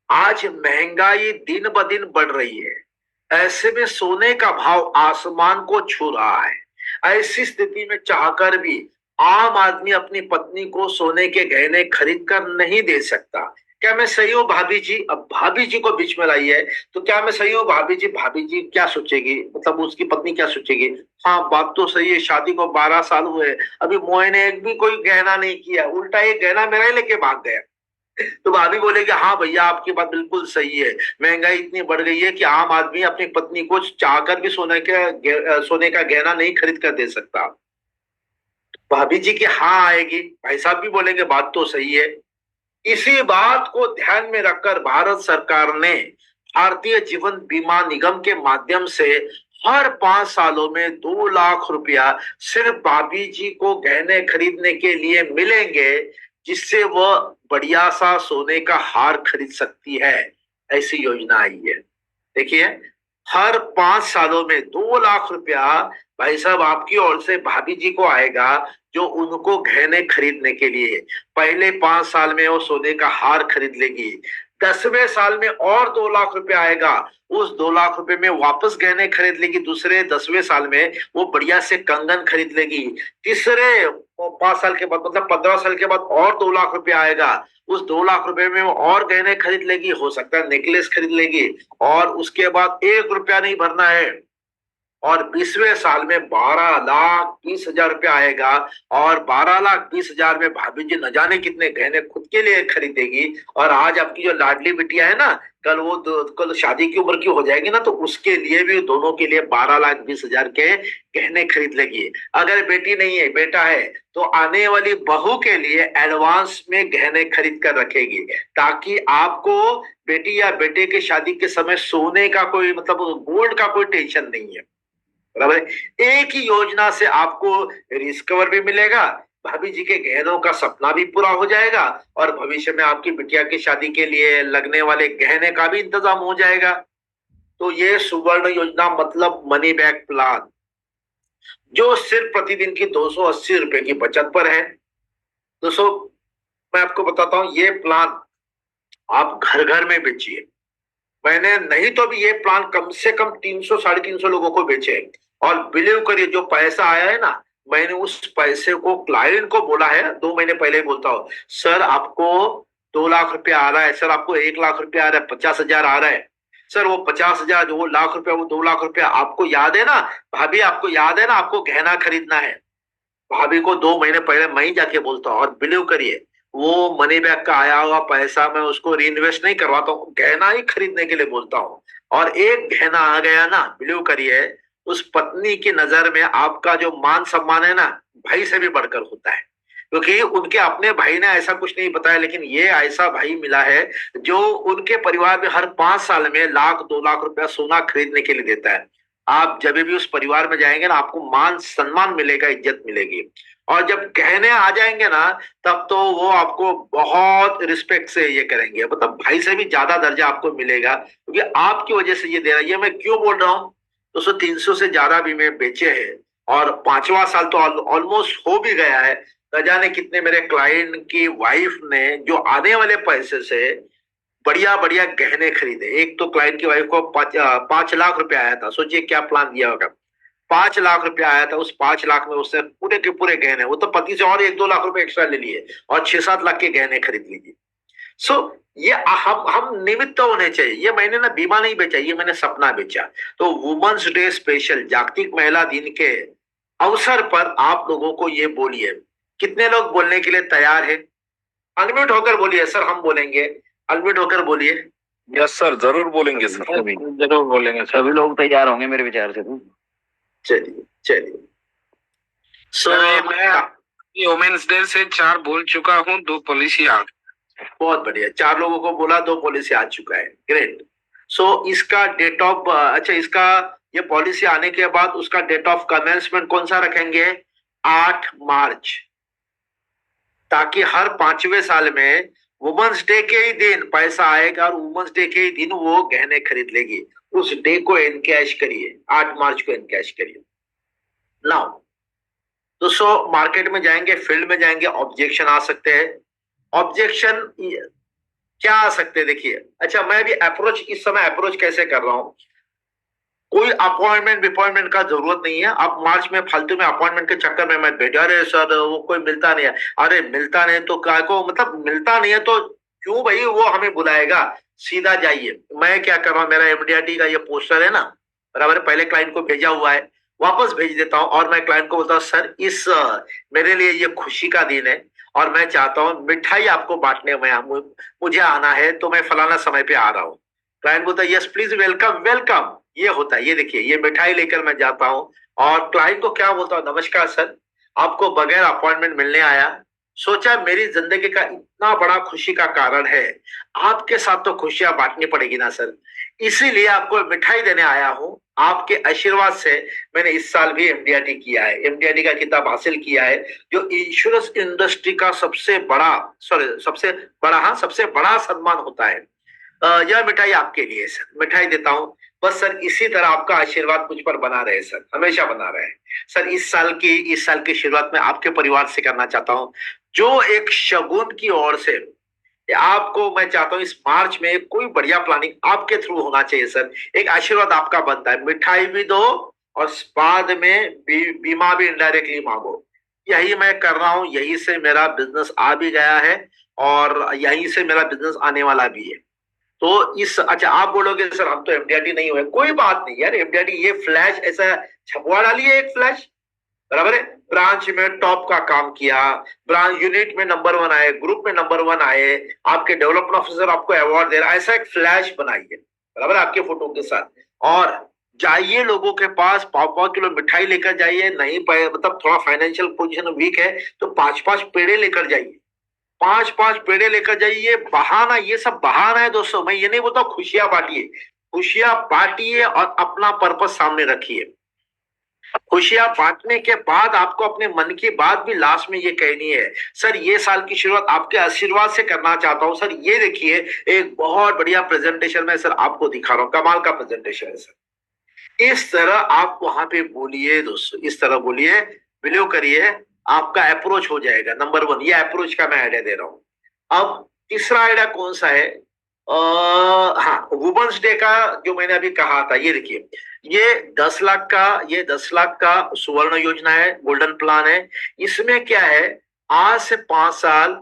आज महंगाई दिन ब दिन बढ़ रही है, ऐसे में सोने का भाव आसमान को छू रहा है, ऐसी स्थिति में चाहकर भी आम आदमी अपनी पत्नी को सोने के गहने खरीद कर नहीं दे सकता। क्या मैं सही हूँ भाभी जी? अब भाभी जी को बीच में लाई है तो क्या मैं सही हूँ भाभी जी? भाभी जी क्या सोचेगी, मतलब उसकी पत्नी क्या सोचेगी? हाँ बात तो सही है, शादी को 12 साल हुए, अभी मोए ने एक भी कोई गहना नहीं किया, उल्टा एक गहना मेरा ही लेके भाग गया। तो भाभी बोलेगी हाँ भैया आपकी बात बिल्कुल सही है, महंगाई इतनी बढ़ गई है कि आम आदमी अपनी पत्नी को चाहकर भी सोने का गहना नहीं खरीद कर दे सकता। भाभी जी की हाँ आएगी, भाई साहब भी बोलेंगे बात तो सही है। इसी बात को ध्यान में रखकर भारत सरकार ने भारतीय जीवन बीमा निगम के माध्यम से हर 5 सालों में 2 लाख रुपया सिर्फ भाभी जी को गहने खरीदने के लिए मिलेंगे, जिससे वह बढ़िया सा सोने का हार खरीद सकती है। ऐसी योजना आई है। देखिए हर 5 सालों में 2 लाख रुपया भाई साहब आपकी ओर से भाभी जी को आएगा, जो उनको गहने खरीदने के लिए, पहले 5 साल में वो सोने का हार खरीद लेगी, 10वें साल में और 2 लाख रुपए आएगा, उस 2 लाख रुपए में वापस गहने खरीद लेगी, दूसरे 10वें साल में वो बढ़िया से कंगन खरीद लेगी, तीसरे 5 साल के बाद मतलब 15 साल के बाद और 2 लाख रुपए आएगा, उस 2 लाख रुपए में वो और गहने खरीद लेगी, हो सकता है नेकलेस खरीद लेगी, और उसके बाद 1 रुपया नहीं भरना है, और 20वें साल में 12,20,000 रुपया आएगा, और 12,20,000 में भाभी जी न जाने कितने गहने खुद के लिए खरीदेगी। और आज आपकी जो लाडली बिटिया है ना, कल शादी की उम्र की हो जाएगी ना, तो उसके लिए भी दोनों के लिए 12,20,000 के गहने खरीद लेगी। अगर बेटी नहीं है बेटा है तो आने वाली बहू के लिए एडवांस में गहने खरीद कर रखेगी, ताकि आपको बेटी या बेटे के शादी के समय सोने का कोई मतलब गोल्ड का कोई टेंशन नहीं है। बराबर, एक ही योजना से आपको रिस्क कवर भी मिलेगा, भाभी जी के गहनों का सपना भी पूरा हो जाएगा, और भविष्य में आपकी बिटिया की शादी के लिए लगने वाले गहने का भी इंतजाम हो जाएगा। तो ये सुवर्ण योजना मतलब मनी बैक प्लान, जो सिर्फ प्रतिदिन की 280 रुपए की बचत पर है। दोस्तों मैं आपको बताता हूं, ये प्लान आप घर घर में बेचिए। मैंने नहीं तो भी ये प्लान कम से कम 300-350 लोगों को बेचे, और बिलीव करिए जो पैसा आया है ना, मैंने उस पैसे को क्लाइंट को बोला है, 2 महीने पहले ही बोलता हूँ, सर आपको 2 लाख रुपया आ रहा है, सर आपको 1 लाख रुपया आ रहा है, 50,000 आ रहा है, सर वो 50,000 वो लाख रुपया वो 2 लाख रुपया आपको याद है ना, भाभी आपको याद है ना, आपको गहना खरीदना है। भाभी को 2 महीने पहले मैं ही जाके बोलता हूँ, और बिलीव करिए वो मनी बैग का आया हुआ पैसा मैं उसको रीइन्वेस्ट नहीं करवाता हूँ, गहना ही खरीदने के लिए बोलता हूँ। और एक गहना आ गया ना, बिलीव करिए उस पत्नी की नजर में आपका जो मान सम्मान है ना, भाई से भी बढ़कर होता है, क्योंकि उनके अपने भाई ने ऐसा कुछ नहीं बताया, लेकिन ये ऐसा भाई मिला है जो उनके परिवार में हर 5 साल में 1 लाख 2 लाख रुपया सोना खरीदने के लिए देता है। आप जब भी उस परिवार में जाएंगे ना, आपको मान सम्मान मिलेगा, इज्जत मिलेगी। और जब गहने आ जाएंगे ना, तब तो वो आपको बहुत रिस्पेक्ट से ये करेंगे, मतलब भाई से भी ज्यादा दर्जा आपको मिलेगा, क्योंकि आपकी वजह से ये दे रहा है। ये मैं क्यों बोल रहा हूँ, 200-300 से ज्यादा भी मैं बेचे हैं, और 5वां साल तो ऑलमोस्ट हो भी गया है। न जाने कितने मेरे क्लाइंट की वाइफ ने जो आने वाले पैसे से बढ़िया बढ़िया गहने खरीदे। एक तो क्लाइंट की वाइफ को 5 लाख रुपया आया था, सोचिए क्या प्लान दिया होगा। 5 लाख रुपया आया था, उस 5 लाख में उसने पूरे के पूरे गहने, वो तो पति से और 1-2 लाख रुपए एक्स्ट्रा ले लिए और 6-7 लाख के गहने खरीद लीजिए। सो ये हम निमित्त होने चाहिए। ये मैंने ना बीमा नहीं बेचा, ये मैंने सपना बेचा। तो वुमेन्स डे स्पेशल जागतिक महिला दिन के अवसर पर आप लोगों को ये बोलिए, कितने लोग बोलने के लिए तैयार है? अनम्यूट होकर बोलिए, सर हम बोलेंगे, अनम्यूट होकर बोलिए। यस सर, जरूर बोलेंगे सर, सभी जरूर बोलेंगे सर। सभी लोग तैयार होंगे मेरे विचार से तो। चलिए चलिए। सो मैं वुमेन्स डे से 4 बोल चुका हूँ, 2 पॉलिसी आ गई। बहुत बढ़िया, 4 लोगों को बोला, 2 पॉलिसी आ चुका है, ग्रेट। सो इसका डेट ऑफ अच्छा, इसका ये पॉलिसी आने के बाद उसका डेट ऑफ कमेंसमेंट कौन सा रखेंगे? 8 मार्च, ताकि हर 5वें साल में वुमेन्स डे के ही दिन पैसा आएगा और वुमेन्स डे के ही दिन वो गहने खरीद लेगी। उस डे को एनकैश करिए, 8 मार्च को एनकैश करिए। नाउ दोस्तों, मार्केट में जाएंगे, फील्ड में जाएंगे, ऑब्जेक्शन आ सकते हैं। ऑब्जेक्शन क्या आ सकते हैं, देखिए। अच्छा, मैं भी अप्रोच इस समय अप्रोच कैसे कर रहा हूं, कोई अपॉइंटमेंट का जरूरत नहीं है। आप मार्च में फालतू में अपॉइंटमेंट के चक्कर में मत बैठे, अरे सर वो कोई मिलता नहीं है, अरे मिलता नहीं तो क्या को, मतलब मिलता नहीं है तो क्यों भाई वो हमें बुलाएगा, सीधा जाइए। मैं क्या कर रहा हूँ, मेरा एमडीआरटी का ये पोस्टर है ना, बराबर, पहले क्लाइंट को भेजा हुआ है, वापस भेज देता हूँ और मैं क्लाइंट को बोलता हूँ, सर इस मेरे लिए ये खुशी का दिन है और मैं चाहता हूँ मिठाई आपको बांटने में मुझे आना है, तो मैं फलाना समय पे आ रहा हूँ। क्लाइंट बोलता है यस प्लीज, वेलकम वेलकम। ये होता है, ये देखिए, ये मिठाई लेकर मैं जाता हूँ और क्लाइंट को क्या बोलता हूँ, नमस्कार सर, आपको बगैर अपॉइंटमेंट मिलने आया, सोचा मेरी जिंदगी का इतना बड़ा खुशी का कारण है, आपके साथ तो खुशियां बांटनी पड़ेगी ना सर, इसीलिए आपको मिठाई देने आया हूं। आपके आशीर्वाद से मैंने इस साल भी एमडीआरटी किया है, एमडीआरटी का किताब हासिल किया है, जो इंश्योरेंस इंडस्ट्री का सबसे बड़ा सम्मान होता है। यह मिठाई आपके लिए सर, मिठाई देता हूं, बस सर इसी तरह आपका आशीर्वाद मुझ पर बना रहे सर, हमेशा बना रहे सर। इस साल की शुरुआत में आपके परिवार से करना चाहता हूं, जो एक शगुन की ओर से आपको मैं चाहता हूं, इस मार्च में कोई बढ़िया प्लानिंग आपके थ्रू होना चाहिए सर। एक आशीर्वाद आपका बनता है, मिठाई भी दो और बाद में बीमा भी इनडायरेक्टली मांगो। यही मैं कर रहा हूं, यही से मेरा बिजनेस आ भी गया है और यही से मेरा बिजनेस आने वाला भी है। तो इस अच्छा, आप बोलोगे सर हम तो एमडीआरटी नहीं हुए, कोई बात नहीं यार, एमडीआरटी ये फ्लैश ऐसा छपवा डालिए, एक फ्लैश, बराबर है। ब्रांच में टॉप का काम किया, ब्रांच यूनिट में नंबर 1 आए, ग्रुप में नंबर 1 आए, आपके डेवलपमेंट ऑफिसर आपको अवार्ड दे रहा है, ऐसा एक फ्लैश बनाइए, बराबर, आपके फोटो के साथ, और जाइए लोगों के पास, 5-5 किलो मिठाई लेकर जाइए। नहीं मतलब थोड़ा फाइनेंशियल पोजीशन वीक है तो 5-5 पेड़े लेकर जाइए, 5-5 पेड़े लेकर जाइए। बहाना, ये सब बहाना है दोस्तों, मैं ये नहीं बोलता खुशियां बांटिए, खुशियां बांटिए और अपना पर्पस सामने रखिए। खुशियां बांटने के बाद आपको अपने मन की बात भी लास्ट में ये कहनी है, सर ये साल की शुरुआत आपके आशीर्वाद से करना चाहता हूं सर, ये देखिए एक बहुत बढ़िया प्रेजेंटेशन में सर आपको दिखा रहा हूं, कमाल का प्रेजेंटेशन है सर। इस तरह आप वहां पे बोलिए दोस्तों, इस तरह बोलिए, बिलीव करिए आपका अप्रोच हो जाएगा। नंबर 1 ये अप्रोच का मैं आइडिया दे रहा हूं। अब तीसरा आइडिया कौन सा है, हाँ, वुमेन्स डे का जो मैंने अभी कहा था, ये देखिए, ये 10 लाख का सुवर्ण योजना है, गोल्डन प्लान है। इसमें क्या है, आज से 5 साल,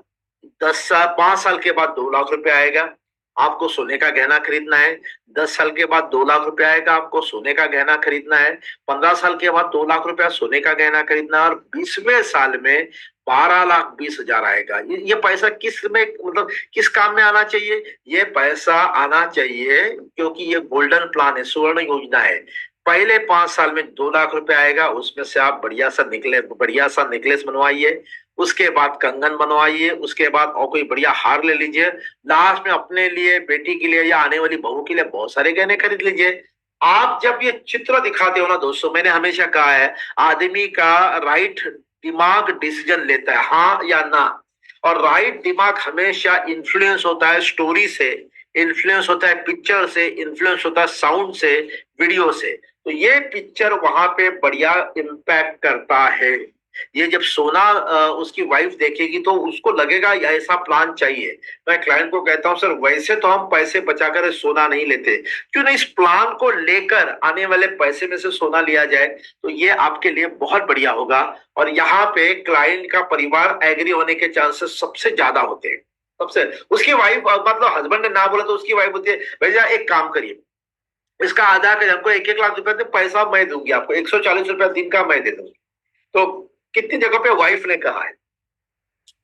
10 साल, 5 साल के बाद 2 लाख रुपए आएगा, आपको सोने का गहना खरीदना है। 10 साल के बाद 2 लाख रुपए आएगा, आपको सोने का गहना खरीदना है। 15 साल के बाद 2 लाख रुपया सोने का गहना खरीदना है, और 20वें साल में 12,20,000 आएगा। ये पैसा किस में, मतलब किस काम में आना चाहिए? ये पैसा आना चाहिए क्योंकि ये गोल्डन प्लान है, सुवर्ण योजना है। पहले 5 साल में 2 लाख रुपए आएगा, उसमें से आप बढ़िया सा नेकलेस बनवाइए, उसके बाद कंगन बनवाइए, उसके बाद और कोई बढ़िया हार ले लीजिए, लास्ट में अपने लिए, बेटी के लिए या आने वाली बहू के लिए बहुत सारे गहने खरीद लीजिए। आप जब ये चित्र दिखाते हो ना दोस्तों, मैंने हमेशा कहा है, आदमी का राइट दिमाग डिसीजन लेता है, हाँ या ना। और राइट दिमाग हमेशा इन्फ्लुएंस होता है स्टोरी से, इन्फ्लुएंस होता है पिक्चर से, इन्फ्लुएंस होता है साउंड से, वीडियो से। तो ये पिक्चर वहां पे बढ़िया इम्पैक्ट करता है। ये जब सोना उसकी वाइफ देखेगी तो उसको लगेगा ऐसा प्लान चाहिए। मैं क्लाइंट को कहता हूं, सर वैसे तो हम पैसे बचाकर सोना नहीं लेते, क्यों नहीं इस प्लान को लेकर आने वाले पैसे में से सोना लिया जाए, तो ये आपके लिए बहुत बढ़िया होगा। और यहाँ पे क्लाइंट का परिवार एग्री होने के चांसेस सबसे ज्यादा होते हैं। सबसे, उसकी वाइफ, मतलब हस्बैंड ने ना बोला तो उसकी वाइफ बोलती है, भैया एक काम करिए, इसका आधा कर, हमको 1-1 लाख रुपए पैसा मैं दूंगी, आपको 140 रुपया दिन का मैं दे दूंगी। तो कितनी जगह पे वाइफ ने कहा है,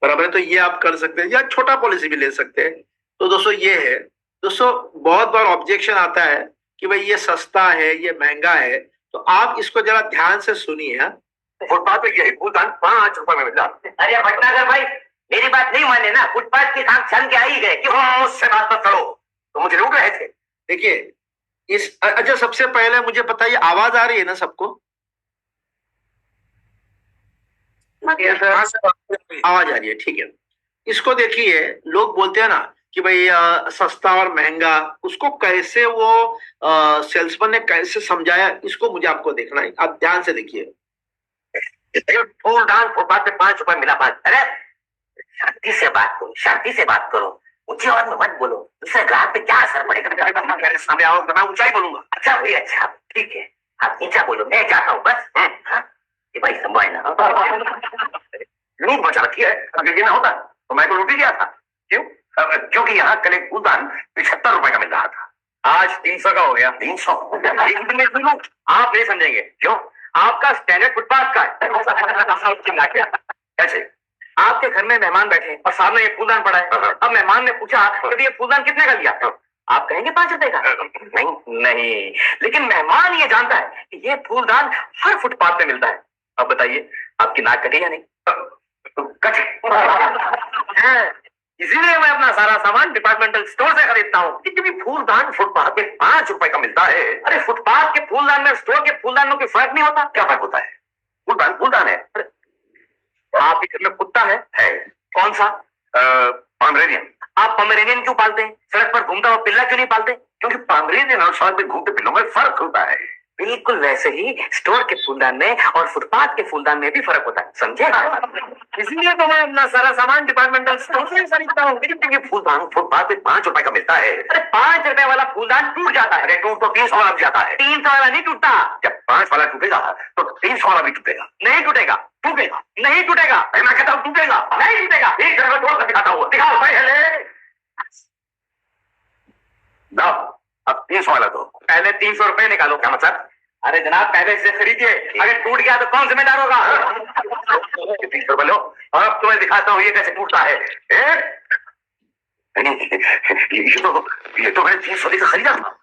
बराबर है, तो ये आप कर सकते हैं, या छोटा पॉलिसी भी ले सकते हैं। तो दोस्तों ये है। दोस्तों बहुत बार ऑब्जेक्शन आता है कि भाई ये सस्ता है, ये महंगा है, तो आप इसको जरा ध्यान से सुनिए। फुटपाथ पे यही फूलदान 5 रुपए में मिला। अरे भटनागर भाई, मेरी बात नहीं माने ना, फुटपाथ की काम छन के आ ही गए, क्यों मुझसे बात मत करो, तो मुझे रोक रहे थे। देखिए अच्छा, सबसे पहले मुझे बताइए, आवाज आ रही है ना सबको? आवाज आ रही है, ठीक है। इसको देखिए, लोग बोलते हैं ना कि भाई सस्ता और महंगा, उसको कैसे वो सेल्समैन ने कैसे समझाया, इसको मुझे आपको देखना है, आप ध्यान से देखिए। फूलदान फुटपाथ पे 5 रुपए मिला। बात, अरे शांति से बात करो, शांति से बात करो, ऊंची आवाज में मत बोलो, दूसरे ग्राहक पे क्या असर पड़ेगा। मेरे सामने आओ तो मैं ऊंचाई बोलूंगा। अच्छा भाई, अच्छा ठीक है, आप नीचा बोलो, मैं जाता हूँ बस। ये भाई संभालना, लूट मचा रखी है, अगर ये ना होता तो मैं तो लूट ही गया था। क्यों? क्योंकि यहाँ कल एक फूलदान 75 रुपए का मिल रहा था, आज 300 का हो गया। 300 आप नहीं समझेंगे, क्यों? आपका स्टैंडर्ड फुटपाथ का है। कैसे? आपके घर में मेहमान बैठे और सामने एक फूलदान पड़ा है। अब मेहमान ने पूछा कि ये फूलदान कितने का लिया? आप कहेंगे 5 रुपए का। नहीं, लेकिन मेहमान ये जानता है कि ये फूलदान हर फुटपाथ पे मिलता है। अब बताइए, आपकी नाक कटे या नहीं? कटे। इसीलिए मैं अपना सारा सामान डिपार्टमेंटल स्टोर से खरीदता हूँ, क्योंकि फूलदान फुटपाथ पे 5 रुपए का मिलता है। अरे फुटपाथ के फूलदान में स्टोर के फूलदान में कोई फर्क नहीं होता। क्या फर्क होता है? फूलदान फूलदान है। आपके घर में कुत्ता है? कौन सा? पॉमरेनियन। आप पॉमरेनियन क्यों पालते हैं? सड़क पर घूमता हुआ पिल्ला क्यों नहीं पालते? क्योंकि पॉमरेनियन और सड़क पर घूमते पिल्लों में फर्क होता है। बिल्कुल वैसे ही स्टोर के फूलदान में और फुटपाथ के फूलदान में भी फर्क होता है, समझे? इसलिए तो मैं अपना सारा सामान डिपार्टमेंटल स्टोर से खरीदता हूँ, क्योंकि फूलदान फुटपाथ पे 5 रुपए का मिलता है। अरे 5 रुपए वाला फूलदान टूट जाता है। अरे टूट तो 300 वाला जाता है। 300 वाला नहीं टूटता। जब 5 वाला टूटेगा तो 300 वाला भी टूटेगा। नहीं टूटेगा। टूटेगा नहीं टूटेगा। मैं कहता हूँ टूटेगा नहीं टूटेगा। एक जगह तोड़ कर दिखाता हूँ, दिखाओ पहले। अब 300 वाला दो। पहले 300 रुपए निकालो। क्या मतलब? अरे जनाब, पहले से खरीदिए, अगर टूट गया तो कौन जिम्मेदार होगा? 300 रुपए लो और अब तुम्हें दिखाता हूँ ये कैसे टूटता है। ये तो मैंने 300 देकर खरीदा था,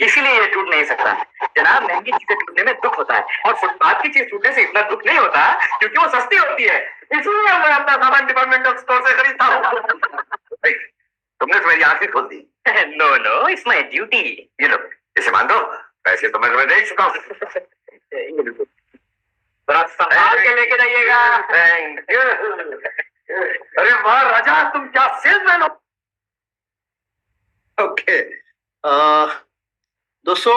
इसीलिए ये टूट नहीं सकता। जनाब, महंगी चीजें टूटने में दुख होता है और फुटपाथ की चीज टूटने से इतना दुख नहीं होता, क्योंकि वो सस्ती होती है। इसलिए मैं अपना सामान डिपार्टमेंटल स्टोर से खरीदता हूँ। तुमने तो मेरी आंखें खोल दी। No, it's my duty. ये लो, इसे मान दो, पैसे तो मैं दे चुका हूँ। संभाल के लेके जाइएगा। अरे वाह राजा, तुम क्या सेल्समैन हो। ओके दोस्तों,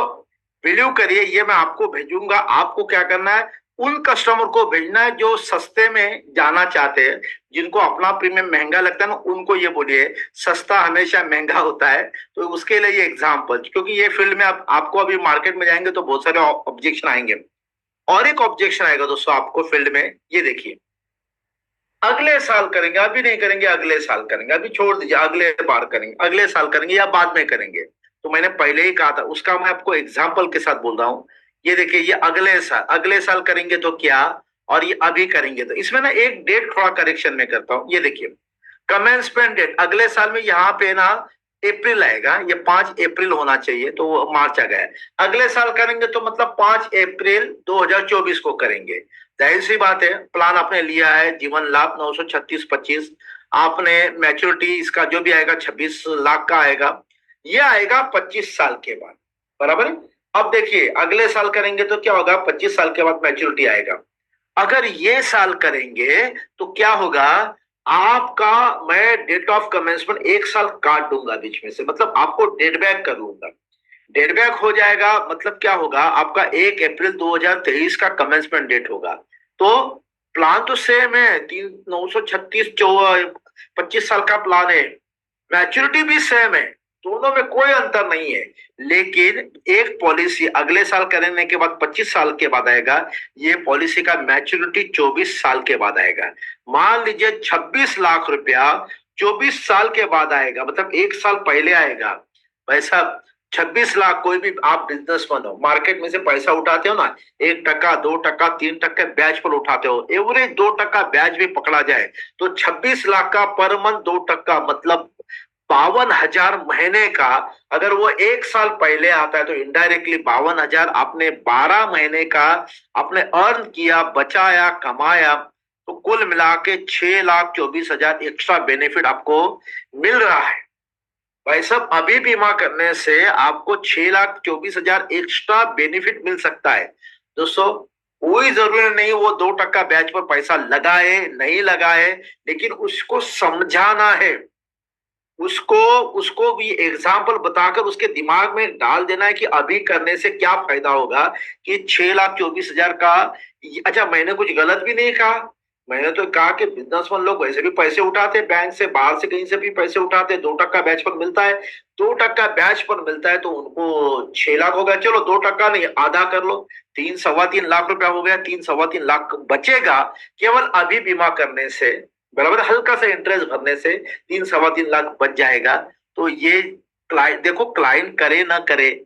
बिलीव करिए, ये मैं आपको भेजूंगा। आपको क्या करना है, उन कस्टमर को भेजना है जो सस्ते में जाना चाहते हैं, जिनको अपना प्रीमियम महंगा लगता है ना, उनको ये बोलिए सस्ता हमेशा महंगा होता है। तो उसके लिए ये एग्जाम्पल, क्योंकि ये फील्ड में आपको अभी मार्केट में जाएंगे तो बहुत सारे ऑब्जेक्शन आएंगे। और एक ऑब्जेक्शन आएगा दोस्तों आपको फील्ड में, ये देखिए, अगले साल करेंगे, अभी नहीं करेंगे, अगले साल करेंगे, अभी छोड़ दीजिए, अगले बार करेंगे, अगले साल करेंगे या बाद में करेंगे। तो मैंने पहले ही कहा था, उसका मैं आपको एग्जाम्पल के साथ बोल रहा हूं। ये देखिए, ये अगले साल करेंगे तो क्या, और ये अभी करेंगे तो, इसमें ना एक डेट थोड़ा करेक्शन में करता हूं। ये देखिए, कमेंसमेंट डेट अगले साल में यहाँ पे ना अप्रैल आएगा, ये 5 अप्रैल होना चाहिए, तो वो मार्च आ गया। अगले साल करेंगे तो मतलब 5 अप्रैल 2024 को करेंगे। जाहिर सी बात है, प्लान आपने लिया है जीवन लाभ 936.25, आपने मैच्योरिटी इसका जो भी आएगा 26 लाख का आएगा, ये आएगा 25 साल के बाद, बराबर है। अब देखिए, अगले साल करेंगे तो क्या होगा, 25 साल के बाद मैच्योरिटी आएगा। अगर ये साल करेंगे तो क्या होगा, आपका मैं डेट ऑफ कमेंसमेंट 1 साल काट दूंगा बीच में से, मतलब आपको डेट बैक कर लूंगा। डेट बैक हो जाएगा मतलब क्या होगा, आपका 1 अप्रैल 2023 का कमेंसमेंट डेट होगा। तो प्लान तो सेम है, 936 25 साल का प्लान है, मैच्योरिटी भी सेम है, दोनों में कोई अंतर नहीं है। लेकिन एक पॉलिसी अगले साल करने के बाद 25 साल के बाद आएगा, ये पॉलिसी का मैच्योरिटी 24 साल के बाद आएगा। मान लीजिए 26 लाख रुपया 24 साल के बाद आएगा, मतलब 1 साल पहले आएगा। भाई साहब, 26 लाख, कोई भी आप बिजनेसमैन हो, मार्केट में से पैसा उठाते हो ना, 1%, 2%, 3% ब्याज पर उठाते हो, एवरेज 2% ब्याज भी पकड़ा जाए तो 26 लाख का पर मंथ 2%, मतलब 52,000 महीने का। अगर वो 1 साल पहले आता है तो इनडायरेक्टली 52,000 आपने 12 महीने का आपने अर्न किया, बचाया, कमाया, तो कुल मिला के 6,24,000 एक्स्ट्रा बेनिफिट आपको मिल रहा है। भाई साहब, अभी बीमा करने से आपको 6,24,000 एक्स्ट्रा बेनिफिट मिल सकता है। दोस्तों, कोई जरूरी नहीं वो 2% ब्याज पर पैसा लगाए, नहीं लगाए, लेकिन उसको समझाना है, उसको भी एग्जाम्पल बताकर उसके दिमाग में डाल देना है कि अभी करने से क्या फायदा होगा, कि 6,24,000 का। अच्छा, मैंने कुछ गलत भी नहीं कहा, मैंने तो कहा कि बिजनेसमैन लोग वैसे भी पैसे उठाते, बैंक से, बाहर से, कहीं से भी पैसे उठाते, 2% ब्याज पर मिलता है, 2% ब्याज पर मिलता है तो उनको 6 लाख हो गया। चलो 2% नहीं, आधा कर लो, 3-3.25 लाख रुपया हो गया, 3-3.25 लाख बचेगा केवल अभी बीमा करने से, बराबर, हल्का सा इंटरेस्ट भरने से 3-3.25 लाख बच जाएगा। तो ये क्लाइंट, देखो क्लाइंट करे ना करे,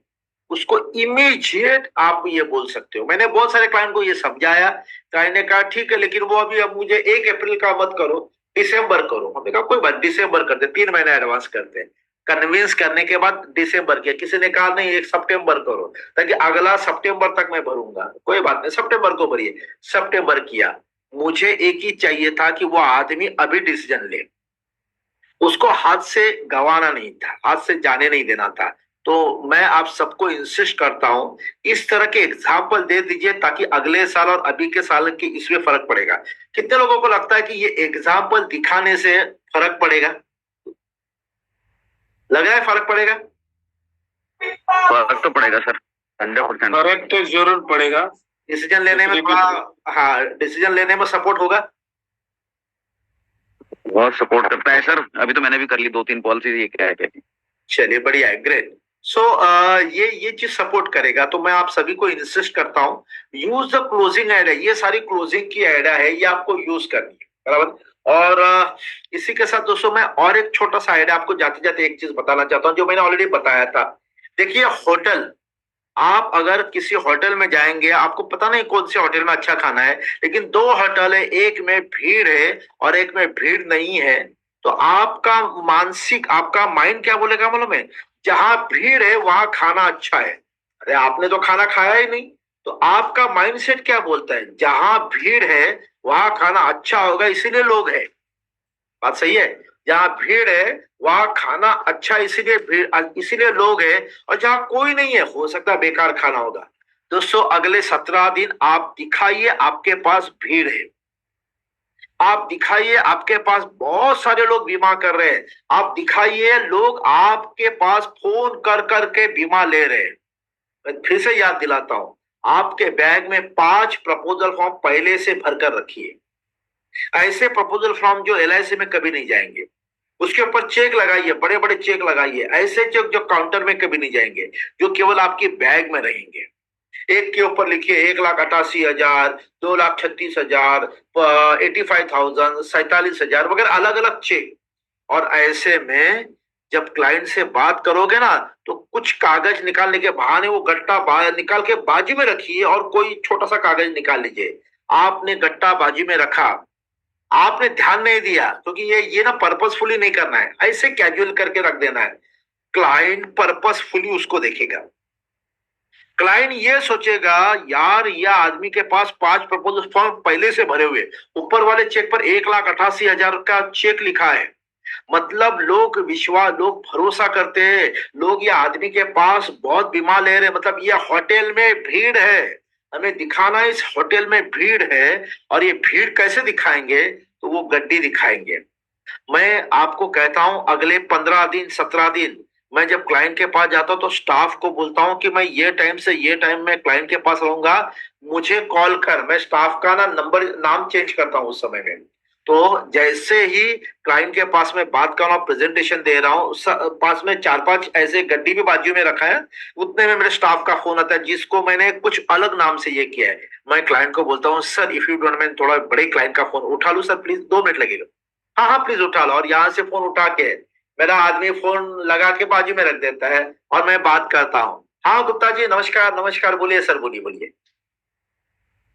उसको इमीडिएट आप ये बोल सकते हो। मैंने बहुत सारे क्लाइंट को ये समझाया, क्लाइंट ने कहा ठीक है, लेकिन वो अभी अब मुझे 1 अप्रैल का मत करो, दिसंबर करो। हमने कहा कोई बात, दिसंबर करते, 3 महीना एडवांस करते हैं। कन्विंस करने के बाद दिसंबर किया, किसी ने कहा नहीं 1 सितंबर करो, ताकि अगला सितंबर तक मैं भरूंगा। कोई बात नहीं, सितंबर को भरिए। सितंबर किया। मुझे एक ही चाहिए था कि वो आदमी अभी डिसीजन ले, उसको हाथ से गंवाना नहीं था, हाथ से जाने नहीं देना था। तो मैं आप सबको इंसिस्ट करता हूं, इस तरह के एग्जाम्पल दे दीजिए, ताकि अगले साल और अभी के साल की इसमें फर्क पड़ेगा। कितने लोगों को लगता है कि ये एग्जाम्पल दिखाने से फर्क पड़ेगा? लग रहा है फर्क पड़ेगा? फर्क तो पड़ेगा सर, 100%। फर्क तो जरूर पड़ेगा। डिसीजन लेने में थोड़ा, हाँ, डिसीजन लेने में सपोर्ट होगा, बहुत सपोर्ट करता है सर। अभी तो मैंने भी कर ली 2-3 पॉलिसी, ये क्या है क्या। चलिए बढ़िया है, ग्रेट। सो ये चीज सपोर्ट करेगा। तो मैं आप सभी को इंसिस्ट करता हूं, यूज द क्लोजिंग आइडिया। ये सारी क्लोजिंग की आइडिया है, ये आपको यूज करनी है, बराबर। और इसी के साथ दोस्तों मैं और एक छोटा सा आइडिया आपको जाते जाते एक चीज बताना चाहता हूं, जो मैंने ऑलरेडी बताया था। देखिए, होटल, आप अगर किसी होटल में जाएंगे, आपको पता नहीं कौन से होटल में अच्छा खाना है, लेकिन 2 होटल है, एक में भीड़ है और एक में भीड़ नहीं है, तो आपका मानसिक, आपका माइंड क्या बोलेगा मालूम है? जहां भीड़ है वहां खाना अच्छा है। अरे आपने तो खाना खाया ही नहीं, तो आपका माइंडसेट क्या बोलता है? जहां भीड़ है वहां खाना अच्छा होगा, इसीलिए लोग है। बात सही है? जहां भीड़ है वहां खाना अच्छा, इसीलिए भीड़, इसीलिए लोग है। और जहां कोई नहीं है, हो सकता है बेकार खाना होगा। दोस्तों, अगले 17 दिन आप दिखाइए आपके पास भीड़ है, आप दिखाइए आपके पास बहुत सारे लोग बीमा कर रहे हैं, आप दिखाइए लोग आपके पास फोन कर करके बीमा ले रहे हैं। मैं फिर से याद दिलाता हूं, आपके बैग में 5 प्रपोजल फॉर्म पहले से भरकर रखिए। ऐसे प्रपोजल फॉर्म जो LIC में कभी नहीं जाएंगे। उसके ऊपर चेक लगाइए, बड़े बड़े चेक लगाइए, ऐसे चेक जो काउंटर में कभी नहीं जाएंगे, जो केवल आपके बैग में रहेंगे। एक के ऊपर लिखिए 1,88,000, 2,36,000, 85,000, 47,000 वगैरह अलग अलग चेक। और ऐसे में जब क्लाइंट से बात करोगे ना, तो कुछ कागज निकालने के बहाने वो गट्टा निकाल के बाजू में रखिए और कोई छोटा सा कागज निकाल लीजिए। आपने गट्टा बाजू में रखा, आपने ध्यान नहीं दिया, क्योंकि ये ना पर्पसफुली नहीं करना है, ऐसे कैजुअल करके रख देना है। क्लाइंट पर्पसफुली उसको देखेगा। क्लाइंट ये सोचेगा यार यह आदमी के पास 5 प्रपोजल फॉर्म पहले से भरे हुए, ऊपर वाले चेक पर 1,88,000 का चेक लिखा है। मतलब लोग भरोसा करते हैं, लोग ये आदमी के पास बहुत बीमा ले रहे हैं, मतलब ये होटल में भीड़ है, हमें दिखाना इस होटल में भीड़ है। और ये भीड़ कैसे दिखाएंगे, तो वो गड्डी दिखाएंगे। मैं आपको कहता हूं अगले 15 दिन 17 दिन मैं जब क्लाइंट के पास जाता हूं तो स्टाफ को बोलता हूं कि मैं ये टाइम से ये टाइम में क्लाइंट के पास रहूंगा, मुझे कॉल कर। मैं स्टाफ का नाम चेंज करता हूं उस समय में। तो जैसे ही क्लाइंट के पास में बात कर रहा हूं, प्रेजेंटेशन दे रहा हूं, पास में 4-5 ऐसे गड्डी भी बाजू में रखा है, उतने में मेरे स्टाफ का फोन आता है जिसको मैंने कुछ अलग नाम से ये किया है। मैं क्लाइंट को बोलता हूँ sir if you don't mind थोड़ा बड़े क्लाइंट का फोन उठा लूं सर प्लीज, 2 मिनट लगेगा। हाँ हाँ प्लीज उठा लो। और यहाँ से फोन उठा के मेरा आदमी फोन लगा के बाजू में रख देता है और मैं बात करता हूँ। हाँ गुप्ता जी नमस्कार, नमस्कार, बोलिए सर, बोलिए।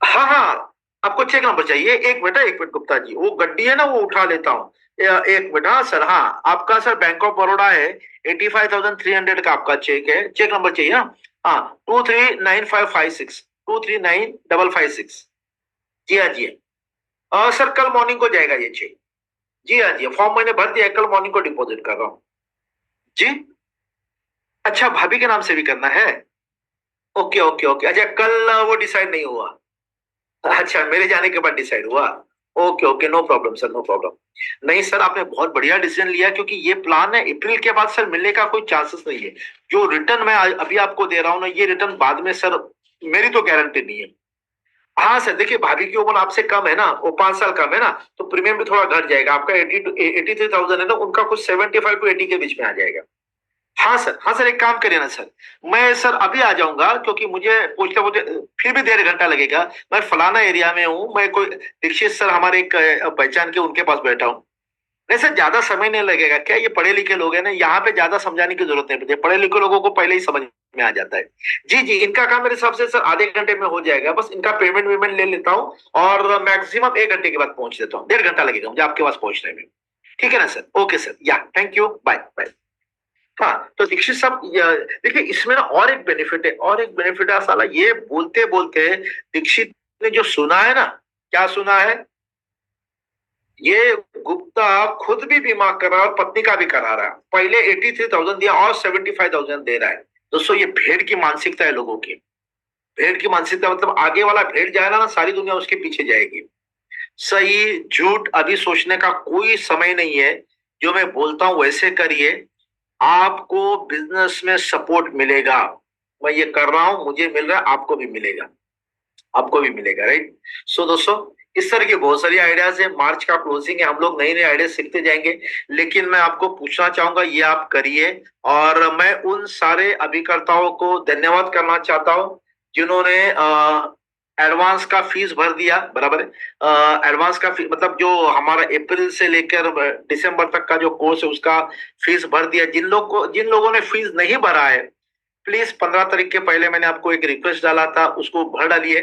हाँ हाँ आपको चेक नंबर चाहिए, एक मिनट गुप्ता जी, वो गड्डी है ना वो उठा लेता हूँ, एक मिनट। हाँ सर, हाँ आपका सर बैंक ऑफ बड़ौदा है, 85,300 का आपका चेक है, चेक नंबर चाहिए। हाँ 239556, 239556। जी हाँ जी हाँ सर, कल मॉर्निंग को जाएगा ये चेक। जी हाँ जी, फॉर्म मैंने भर दिया, कल मॉर्निंग को डिपॉजिट कर रहा हूँ जी। अच्छा भाभी के नाम से भी करना है? Okay okay okay. अच्छा कल वो डिसाइड नहीं हुआ? अच्छा मेरे जाने के बाद डिसाइड हुआ? Okay okay, no problem sir, no problem. नहीं सर आपने बहुत बढ़िया डिसीजन लिया, क्योंकि ये प्लान है अप्रैल के बाद सर मिलने का कोई चांसेस नहीं है। जो रिटर्न मैं अभी आपको दे रहा हूँ ना, ये रिटर्न बाद में सर मेरी तो गारंटी नहीं है। हाँ सर देखिए, भाभी की उम्र आपसे कम है ना, वो 5 साल कम है ना, तो प्रीमियम भी थोड़ा घट जाएगा। आपका 83,000 है ना, उनका कुछ 75 to 80 के बीच में आ जाएगा। हाँ सर एक काम करिए ना सर, मैं सर अभी आ जाऊंगा, क्योंकि मुझे पूछते पूछते फिर भी 1.5 घंटा लगेगा। मैं फलाना एरिया में हूँ, मैं कोई दीक्षित सर हमारे एक पहचान के उनके पास बैठा हूँ। नहीं सर ज्यादा समय नहीं लगेगा, क्या ये पढ़े लिखे लोग हैं ना, यहाँ पे ज्यादा समझाने की जरूरत नहीं पड़ती, पढ़े लिखे लोगों को पहले ही समझ में आ जाता है। जी इनका काम मेरे हिसाब से सर आधे घंटे में हो जाएगा, बस इनका पेमेंट ले लेता हूँ और मैक्सिमम 1 घंटे के बाद पहुंच देता हूँ। 1.5 घंटा लगेगा मुझे आपके पास पहुंचने में। ठीक है ना सर? ओके सर, या थैंक यू, बाय बाय। हाँ तो दीक्षित साहब देखिए इसमें ना और एक बेनिफिट है साला, ये बोलते बोलते दीक्षित ने जो सुना है ना, क्या सुना है, ये गुप्ता खुद भी बीमा करा और पत्नी का भी करा रहा है। पहले 83,000 दिया और 75,000 दे रहा है। दोस्तों ये भेड़ की मानसिकता है लोगों की। भेड़ की मानसिकता मतलब आगे वाला भेड़ जाएगा ना, सारी दुनिया उसके पीछे जाएगी। सही झूठ अभी सोचने का कोई समय नहीं है। जो मैं बोलता हूं वैसे करिए, आपको बिजनेस में सपोर्ट मिलेगा। मैं ये कर रहा हूं, मुझे मिल रहा है, आपको भी मिलेगा, राइट? सो दोस्तों इस तरह की बहुत सारी आइडियाज है। मार्च का क्लोजिंग है, हम लोग नए नए आइडिया सीखते जाएंगे। लेकिन मैं आपको पूछना चाहूंगा, ये आप करिए। और मैं उन सारे अभिकर्ताओं को धन्यवाद करना चाहता हूं जिन्होंने एडवांस का फीस भर दिया। बराबर है, एडवांस का फीस मतलब जो हमारा अप्रैल से लेकर दिसंबर तक का जो कोर्स है उसका फीस भर दिया। जिन लोगों ने फीस नहीं भरा है, प्लीज 15 तारीख के पहले मैंने आपको एक रिक्वेस्ट डाला था, उसको भर डालिए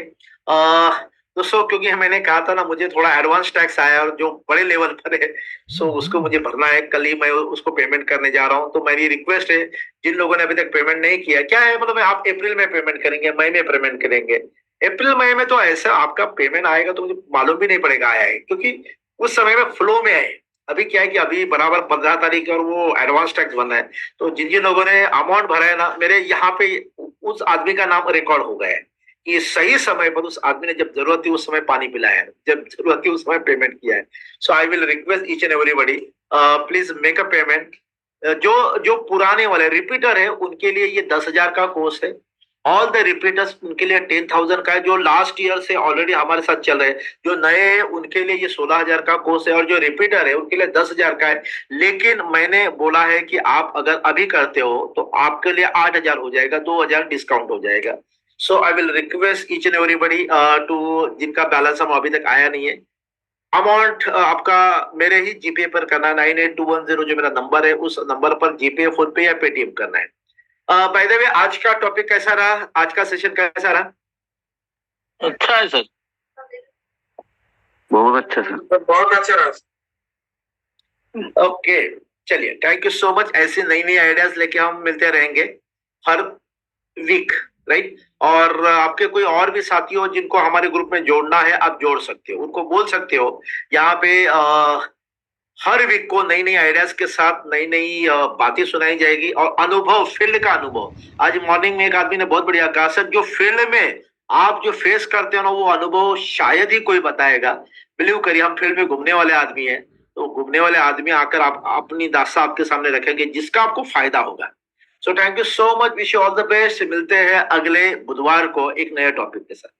दोस्तों, क्योंकि मैंने कहा था ना मुझे थोड़ा एडवांस टैक्स आया और जो बड़े लेवल पर है, सो उसको मुझे भरना है। कल ही मैं उसको पेमेंट करने जा रहा हूं। तो मेरी रिक्वेस्ट है जिन लोगों ने अभी तक पेमेंट नहीं किया, क्या है मतलब आप अप्रैल में पेमेंट करेंगे, मई में पेमेंट करेंगे। अप्रैल मई में तो ऐसा आपका पेमेंट आएगा तो मुझे मालूम भी नहीं पड़ेगा आया है, क्योंकि उस समय में फ्लो में आए। अभी क्या है कि अभी बराबर 15 तारीख और वो एडवांस टैक्स बना है, तो जिन लोगों ने अमाउंट भरा है ना, मेरे यहाँ पे उस आदमी का नाम रिकॉर्ड हो गया है कि सही समय पर उस आदमी ने जब जरूरत थी उस समय पानी पिलाया है, जब जरूरत थी उस समय पेमेंट किया है। So I will request each and everybody please make a payment. जो पुराने वाले रिपीटर है उनके लिए ये 10,000 का कोर्स है। ऑल द रिपीटर्स उनके लिए 10,000 का है, जो लास्ट ईयर से ऑलरेडी हमारे साथ चल रहे हैं। जो नए हैं उनके लिए ये 16,000 का कोर्स है, और जो रिपीटर है उनके लिए 10,000 का है। लेकिन मैंने बोला है कि आप अगर अभी करते हो तो आपके लिए 8,000 हो जाएगा, 2,000 डिस्काउंट हो जाएगा। So I will request each and everybody to, जिनका बैलेंस हम अभी तक आया नहीं है, अमाउंट आपका मेरे ही जीपे पर करना है। 982110 जो मेरा नंबर है, उस नंबर पर जीपे, फोन पे या पेटीएम करना है। बाय द वे, आज का टॉपिक कैसा रहा? आज का सेशन कैसा रहा? अच्छा है सर। बहुत अच्छा सर। बहुत अच्छा रहा। ओके, चलिए, थैंक यू सो मच। ऐसे नई नई आइडियाज लेके हम मिलते रहेंगे हर वीक, राइट? और आपके कोई और भी साथी हो जिनको हमारे ग्रुप में जोड़ना है, आप जोड़ सकते हो, उनको बोल सकते हो। यहाँ पे हर वीक को नई नई आइडियाज के साथ नई नई बातें सुनाई जाएगी, और अनुभव, फील्ड का अनुभव। आज मॉर्निंग में एक आदमी ने बहुत बढ़िया कहा, सर जो फील्ड में आप जो फेस करते हो ना, वो अनुभव शायद ही कोई बताएगा। बिलीव करिए, हम फील्ड में घूमने वाले आदमी हैं, तो घूमने वाले आदमी आकर आप अपनी दास्तां आपके सामने रखेंगे जिसका आपको फायदा होगा। So thank you so much, wish you all the best. मिलते हैं अगले बुधवार को एक नए टॉपिक के साथ।